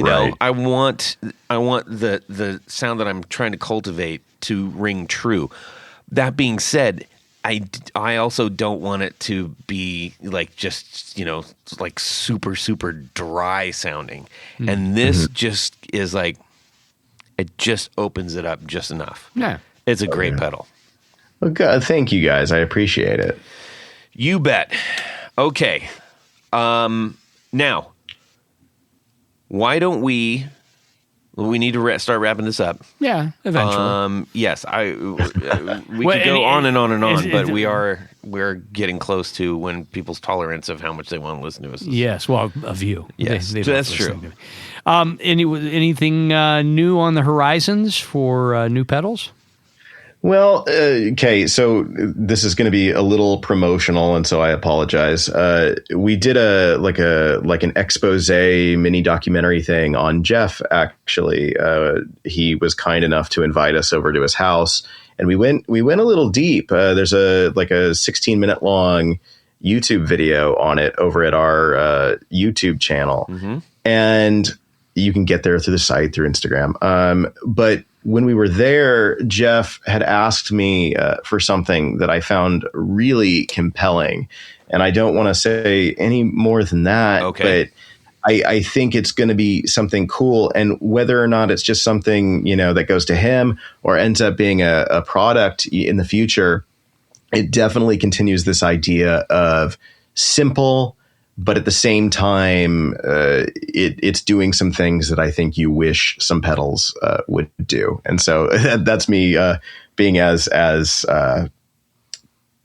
I want the sound that I'm trying to cultivate to ring true. That being said, I also don't want it to be like just like super super dry sounding, and this just is like it just opens it up just enough. Yeah, it's a great pedal. Well, good. Thank you guys. I appreciate it. You bet. Okay. Now, why don't we need to start wrapping this up. Yeah, eventually. Yes, we could go on and on and on, but we're getting close to when people's tolerance of how much they want to listen to us. Yes, well, of you. Yes, they that's true. Anything new on the horizons for new pedals? Well, okay, so this is going to be a little promotional, and so I apologize. We did an expose mini documentary thing on Jeff. Actually, he was kind enough to invite us over to his house, and we went a little deep. There's a 16-minute long YouTube video on it over at our YouTube channel, and you can get there through the site, through Instagram. But when we were there, Jeff had asked me for something that I found really compelling. And I don't want to say any more than that, but I think it's going to be something cool. And whether or not it's just something, that goes to him or ends up being a product in the future, it definitely continues this idea of simple, but at the same time, it's doing some things that I think you wish some pedals would do. And so that's me being as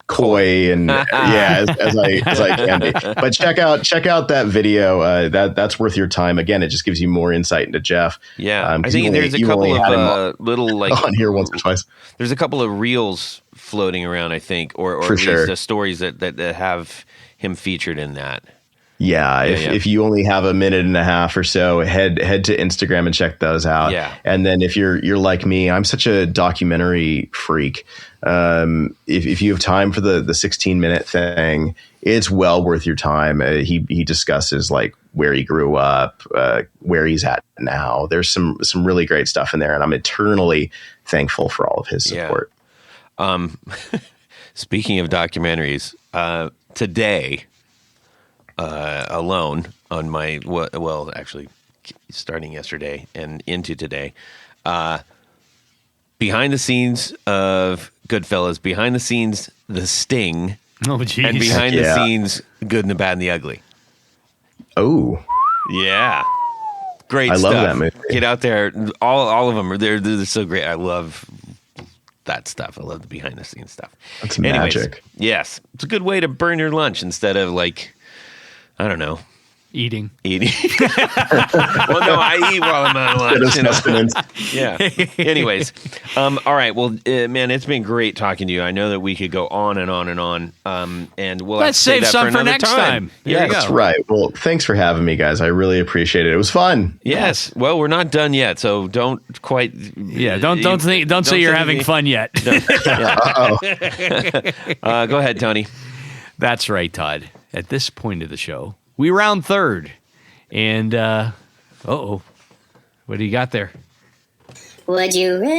coy and as I can be. But check out that video. That's worth your time. Again, it just gives you more insight into Jeff. Yeah, I think there's a couple of little on here once or twice. There's a couple of reels floating around, I think, or for at sure. least the stories that have him featured in that. Yeah, if you only have a minute and a half or so, head to Instagram and check those out. Yeah. And then if you're like me, I'm such a documentary freak. If you have time for the 16-minute thing, it's well worth your time. He discusses like where he grew up, where he's at now. There's some really great stuff in there, and I'm eternally thankful for all of his support. Speaking of documentaries, today. Alone on my actually starting yesterday and into today, behind the scenes of Goodfellas, behind the scenes The Sting, and behind the scenes Good and the Bad and the Ugly. Oh, yeah, great I stuff. love that movie. Get out there, all of them are they're so great. I love that stuff. I love the behind the scenes stuff. That's magic. Yes, it's a good way to burn your lunch instead of I don't know. Eating. Well, no, I eat while I'm on lunch. Yeah. Anyways, all right. Well, man, it's been great talking to you. I know that we could go on and on and on, and we'll let's save that some for next time. Yeah, that's right. Well, thanks for having me, guys. I really appreciate it. It was fun. Yes. Well, we're not done yet, so don't quite. Yeah. Don't say you're having fun yet. Go ahead, Tony. That's right, Todd. At this point of the show, we round third. And, what do you got there? Would you rather?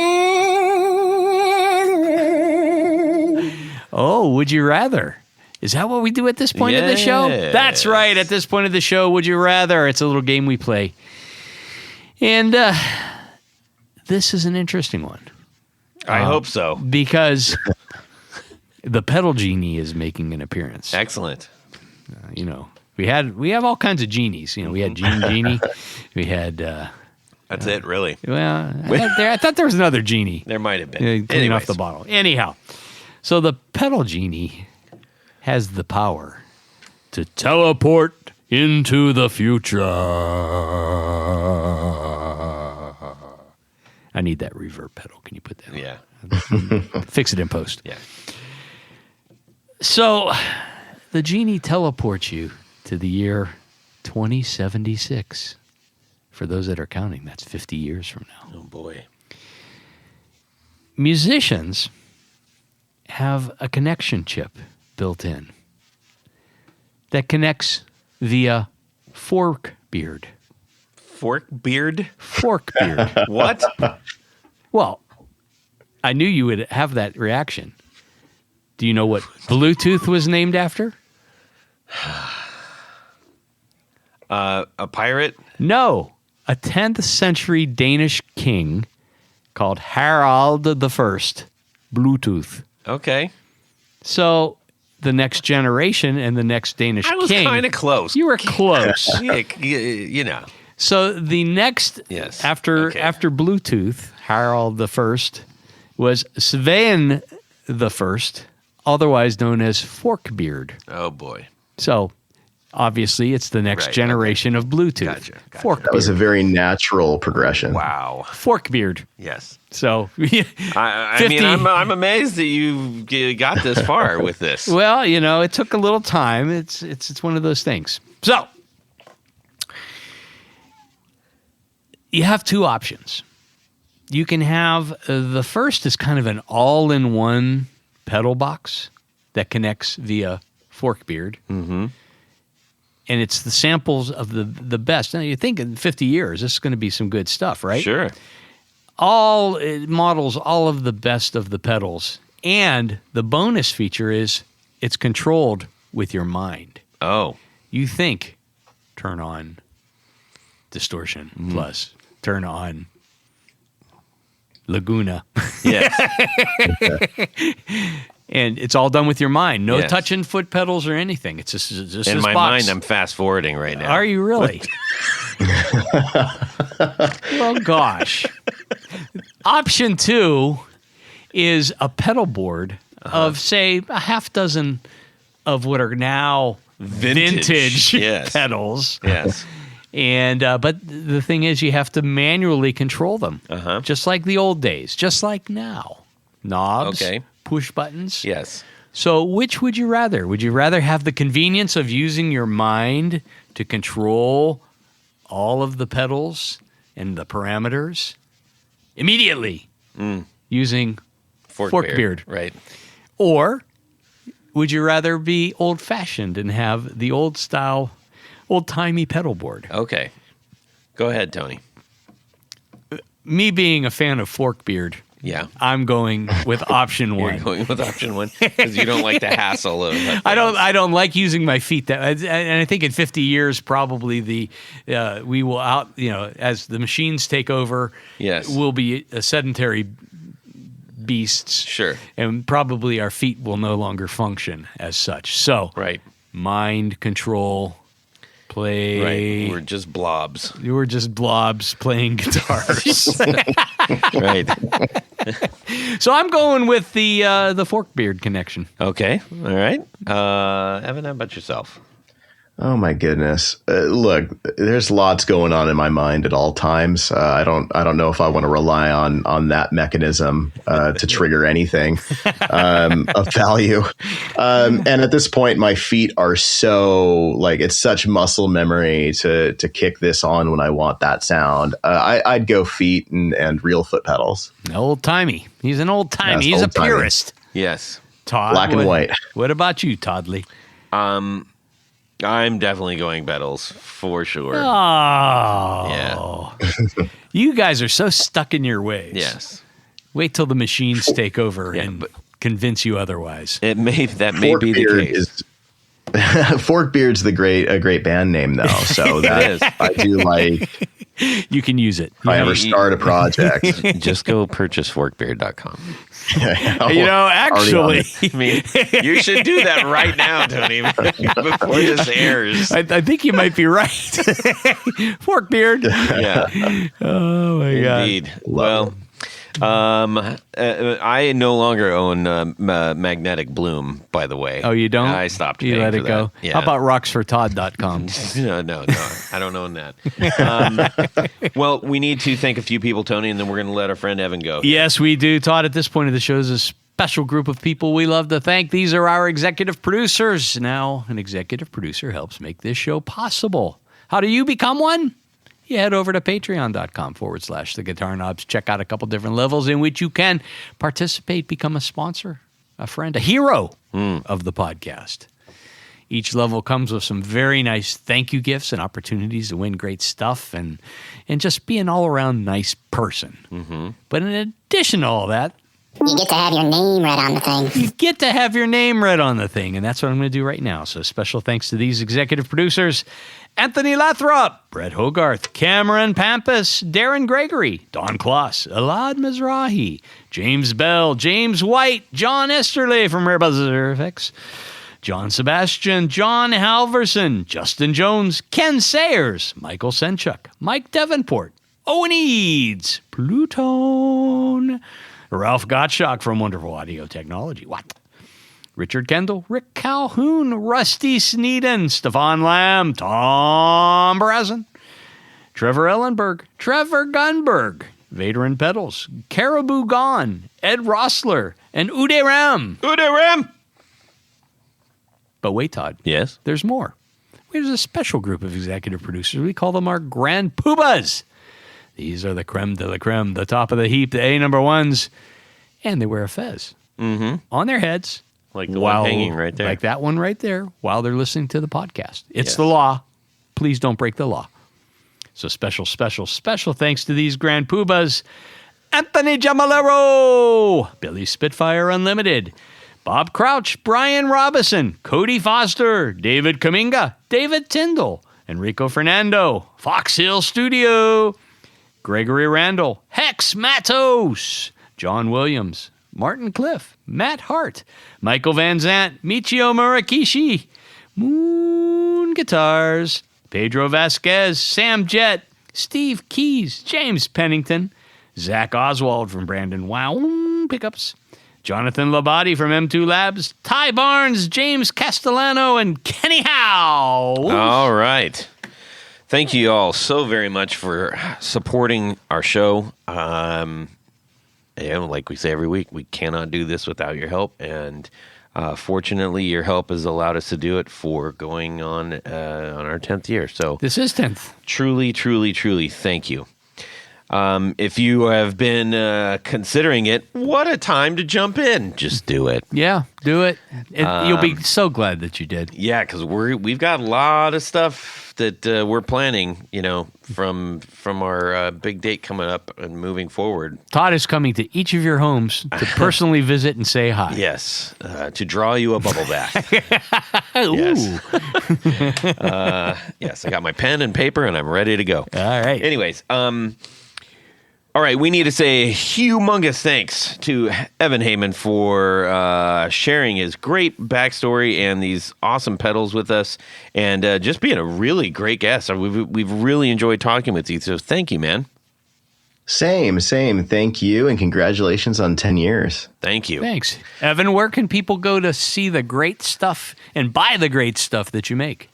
Oh, would you rather? Is that what we do at this point of the show? That's right. At this point of the show, would you rather? It's a little game we play. And this is an interesting one. I hope so. Because the pedal genie is making an appearance. Excellent. We have all kinds of genies. We had Genie. We had. That's it, really. Well, I thought there was another genie. There might have been. Clean off the bottle. Anyhow, so the pedal genie has the power to teleport into the future. I need that reverb pedal. Can you put that on? Yeah. Fix it in post. Yeah. So the genie teleports you to the year 2076. For those that are counting, that's 50 years from now. Oh, boy. Musicians have a connection chip built in that connects via fork beard. Fork beard? Fork beard. What? Well, I knew you would have that reaction. Do you know what Bluetooth was named after? A pirate? No. A 10th century Danish king called Harald the First. Bluetooth. Okay. So the next generation and the next Danish king. I was kind of close. You were close. Yeah. So the next, after Bluetooth, Harald the First, was Svein the First, otherwise known as Forkbeard. Oh, boy. So obviously, it's the next Right, generation of Bluetooth. Gotcha. Fork That was a beard. very natural progression. Wow. Fork beard. Yes. So, I 50 mean, I'm amazed that you got this far with this. well, it took a little time. It's one of those things. So, you have two options. You can have the first is kind of an all-in-one pedal box that connects via Forkbeard. Mm-hmm. And it's the samples of the best. Now, you think in 50 years, this is going to be some good stuff, right? Sure. It models all of the best of the pedals. And the bonus feature is it's controlled with your mind. Oh. You think, turn on distortion plus turn on Laguna. Yes. And it's all done with your mind. No Yes. touching foot pedals or anything. It's just In this my box. mind, I'm fast forwarding right now. Are you really? Well, gosh. Option 2 is a pedal board of, say, a half dozen of what are now vintage Yes. pedals. Yes. And but the thing is, you have to manually control them, just like the old days, just like now. Knobs, Okay. push buttons. Yes. So which would you rather? Would you rather have the convenience of using your mind to control all of the pedals and the parameters immediately using Forkbeard? Right. Or would you rather be old-fashioned and have the old-style, old-timey pedal board? Okay. Go ahead, Tony. Me being a fan of Forkbeard, Yeah. I'm going with option You're one. going with option 1 because you don't like the hassle of I don't like using my feet. And I think in 50 years, probably we will as the machines take over. Yes. We'll be a sedentary beasts. Sure. And probably our feet will no longer function as such. So, Right. mind control, play. Right. We're just blobs. You were just blobs playing guitars. Right. So I'm going with the Forkbeard connection. Okay. All right. Evan, how about yourself? Oh my goodness! Look, there's lots going on in my mind at all times. I don't know if I want to rely on that mechanism to trigger anything of value. And at this point, my feet are so it's such muscle memory to kick this on when I want that sound. I'd go feet and real foot pedals. Old timey. He's an old timey. Yes, He's a old-timey. purist. Yes. Todd, Black and white. What about you, Toddley? I'm definitely going pedals for sure. Oh, Yeah. You guys are so stuck in your ways. Yes. Wait till the machines take over Yeah, and but- convince you otherwise. That may be the Forkbeard case. Forkbeard's a great band name though. So that is. I do like. You can use it. If I ever start a project, Just go purchase forkbeard.com. Actually, I mean, you should do that right now, Tony, before this airs. I think you might be right. Forkbeard. Yeah, Oh my god. indeed. Well, I no longer own Magnetic Bloom, by the way. Oh, you don't? I stopped You paying let for it go. that. Yeah. How about rocksfortodd.com? No, I don't own that. Well, we need to thank a few people, Tony, and then we're going to let our friend Evan go. Yes, we do. Todd, at this point of the show is a special group of people we love to thank. These are our executive producers. Now, an executive producer helps make this show possible. How do you become one? You head over to patreon.com/The Guitar Knobs. Check out a couple different levels in which you can participate, become a sponsor, a friend, a hero of the podcast. Each level comes with some very nice thank you gifts and opportunities to win great stuff and just be an all-around nice person. Mm-hmm. But in addition to all that, You get to have your name read on the thing. you get to have your name read on the thing, and that's what I'm going to do right now. So special thanks to these executive producers: Anthony Lathrop, Brett Hogarth, Cameron Pampas, Darren Gregory, Don Kloss, Elad Mizrahi, James Bell, James White, John Esterle from Rare Buzzer Effects, John Sebastian, John Halverson, Justin Jones, Ken Sayers, Michael Senchuk, Mike Davenport, Owen Eads, Pluton, Ralph Gottschalk from Wonderful Audio Technology, Richard Kendall, Rick Calhoun, Rusty Sneeden, Stefan Lamb, Tom Brazen, Trevor Ellenberg, Trevor Gunberg, Vader and Pedals, Caribou Gone, Ed Rossler, and Uday Ram. Uday Ram! But wait, Todd. Yes? There's more. There's a special group of executive producers. We call them our Grand Poobahs. These are the creme de la creme, the top of the heap, the A number ones. And they wear a fez on their heads. Like the one hanging right there. Like that one right there while they're listening to the podcast. It's Yes. the law. Please don't break the law. So special thanks to these Grand Poobahs. Anthony Jamalero, Billy Spitfire Unlimited, Bob Crouch, Brian Robison, Cody Foster, David Kaminga, David Tyndall, Enrico Fernando, Fox Hill Studio, Gregory Randall, Hex Matos, John Williams, Martin Cliff, Matt Hart, Michael Van Zant, Michio Murakishi, Moon Guitars, Pedro Vasquez, Sam Jett, Steve Keys, James Pennington, Zach Oswald from Brandon Wow Pickups, Jonathan Labate from M2 Labs, Ty Barnes, James Castellano, and Kenny Howe. All right. Thank you all so very much for supporting our show. Like we say every week, we cannot do this without your help. And fortunately, your help has allowed us to do it for going on our 10th year. So This is 10th. truly, truly, truly, thank you. If you have been considering it, what a time to jump in. Just do it. Yeah, do it. You'll be so glad that you did. Yeah, because we've got a lot of stuff that we're planning, from our big date coming up and moving forward. Todd is coming to each of your homes to personally visit and say hi. Yes, to draw you a bubble bath. Ooh. Yes. Yes, I got my pen and paper and I'm ready to go. All right. Anyways, all right, we need to say a humongous thanks to Evan Haymond for sharing his great backstory and these awesome pedals with us, and just being a really great guest. We've really enjoyed talking with you, so thank you, man. Same. Thank you, and congratulations on 10 years. Thank you. Thanks. Evan, where can people go to see the great stuff and buy the great stuff that you make?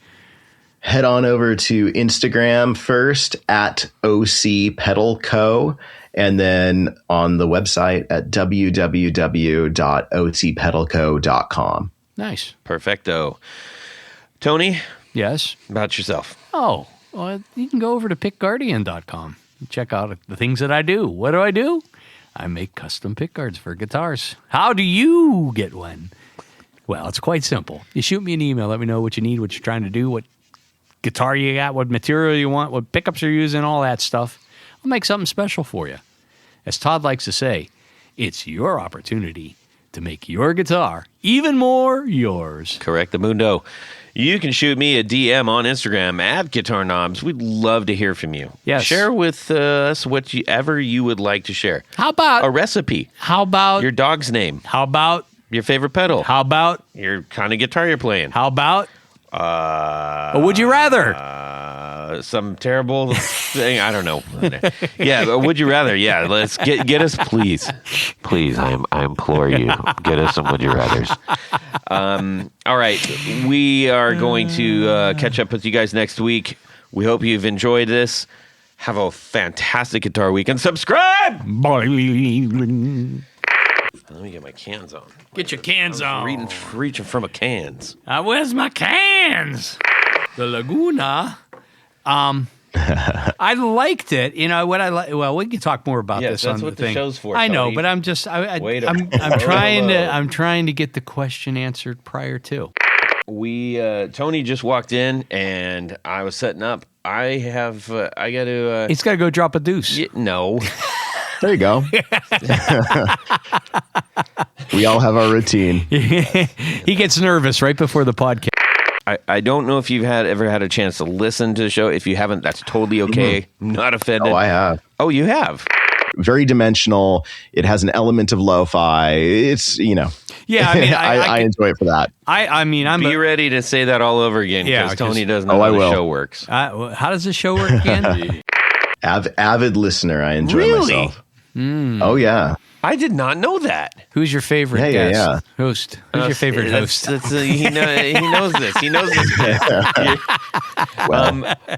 Head on over to Instagram first at OC Pedal Co. And then on the website at www.ocpedalco.com. Nice. Perfecto. Tony, Yes. about yourself. Oh, well, you can go over to pickguardian.com and check out the things that I do. What do? I make custom pick guards for guitars. How do you get one? Well, it's quite simple. You shoot me an email. Let me know what you need, what you're trying to do, what guitar you got, what material you want, what pickups you're using, all that stuff. I'll make something special for you. As Todd likes to say, it's your opportunity to make your guitar even more yours. Correct the mundo. You can shoot me a DM on Instagram at Guitar Knobs. We'd love to hear from you. Yes. Share with us whatever you would like to share. How about A recipe. How about Your dog's name. How about Your favorite pedal. How about Your kind of guitar you're playing. How about or would you rather? Some terrible thing. I don't know. Yeah, but would you rather? Yeah, let's get us, please. Please, I implore you, get us some would you rathers. All right, we are going to catch up with you guys next week. We hope you've enjoyed this. Have a fantastic guitar week and subscribe. Let me get my cans on. Get your cans on. Reaching for my cans. Where's my cans? The Laguna. I liked it. You know what I like? Well, we can talk more about Yes, this on that's the what the thing. show's for, I know, Tony. but I'm just Wait a I'm minute. I'm trying to get the question answered prior to. We Tony just walked in and I was setting up. I got to. He's got to go drop a deuce. No. There you go. We all have our routine. He gets nervous right before the podcast. I don't know if you've ever had a chance to listen to the show. If you haven't, that's totally okay. Not offended. Oh, I have. Oh, you have. Very dimensional. It has an element of lo-fi. It's, Yeah, I mean, I enjoy it for that. I mean, I'm Be ready to say that all over again Yeah, because Tony 'cause- doesn't know Oh, I how the will. show works. how does the show work again? Avid listener. I enjoy Really? myself. Oh, yeah. I did not know that. Who's your favorite guest? Host. Who's your favorite host? He knows this. He knows this.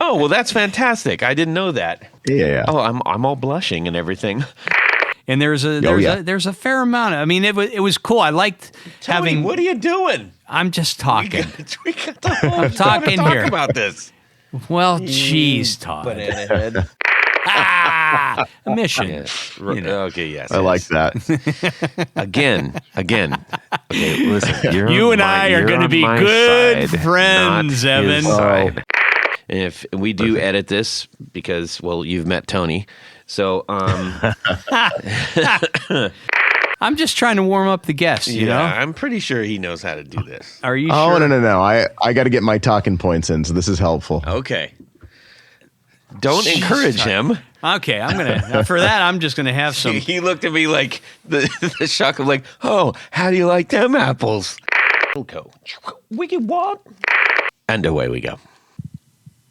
Oh, well, that's fantastic. I didn't know that. Yeah. Oh, I'm all blushing and everything. And there's a fair amount. I mean, it was cool. I liked Tony, having. what are you doing? I'm just talking. We got the whole I'm talking talk here about this. Well, jeez, Todd. Banana head. A mission. Yes. You know. Okay, yes. I like that. Again. Okay, listen. You and I are going to be good friends, Evan. Side. And if we do edit this, because, well, you've met Tony. So, I'm just trying to warm up the guests, you know? I'm pretty sure he knows how to do this. Are you Oh, sure? no. I got to get my talking points in, so this is helpful. Okay. Don't encourage him. Okay, for that, I'm just going to have some. He looked at me like the shock of like, oh, how do you like them apples? Wiggy what? And away we go.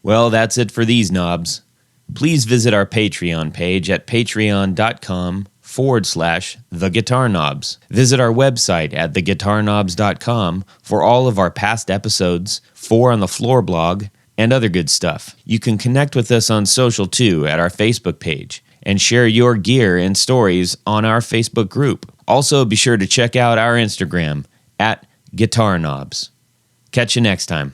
Well, that's it for these knobs. Please visit our Patreon page at patreon.com/theguitarknobs. Visit our website at theguitarknobs.com for all of our past episodes, 4 on the Floor blog, and other good stuff. You can connect with us on social too at our Facebook page and share your gear and stories on our Facebook group. Also, be sure to check out our Instagram at Guitar Knobs. Catch you next time.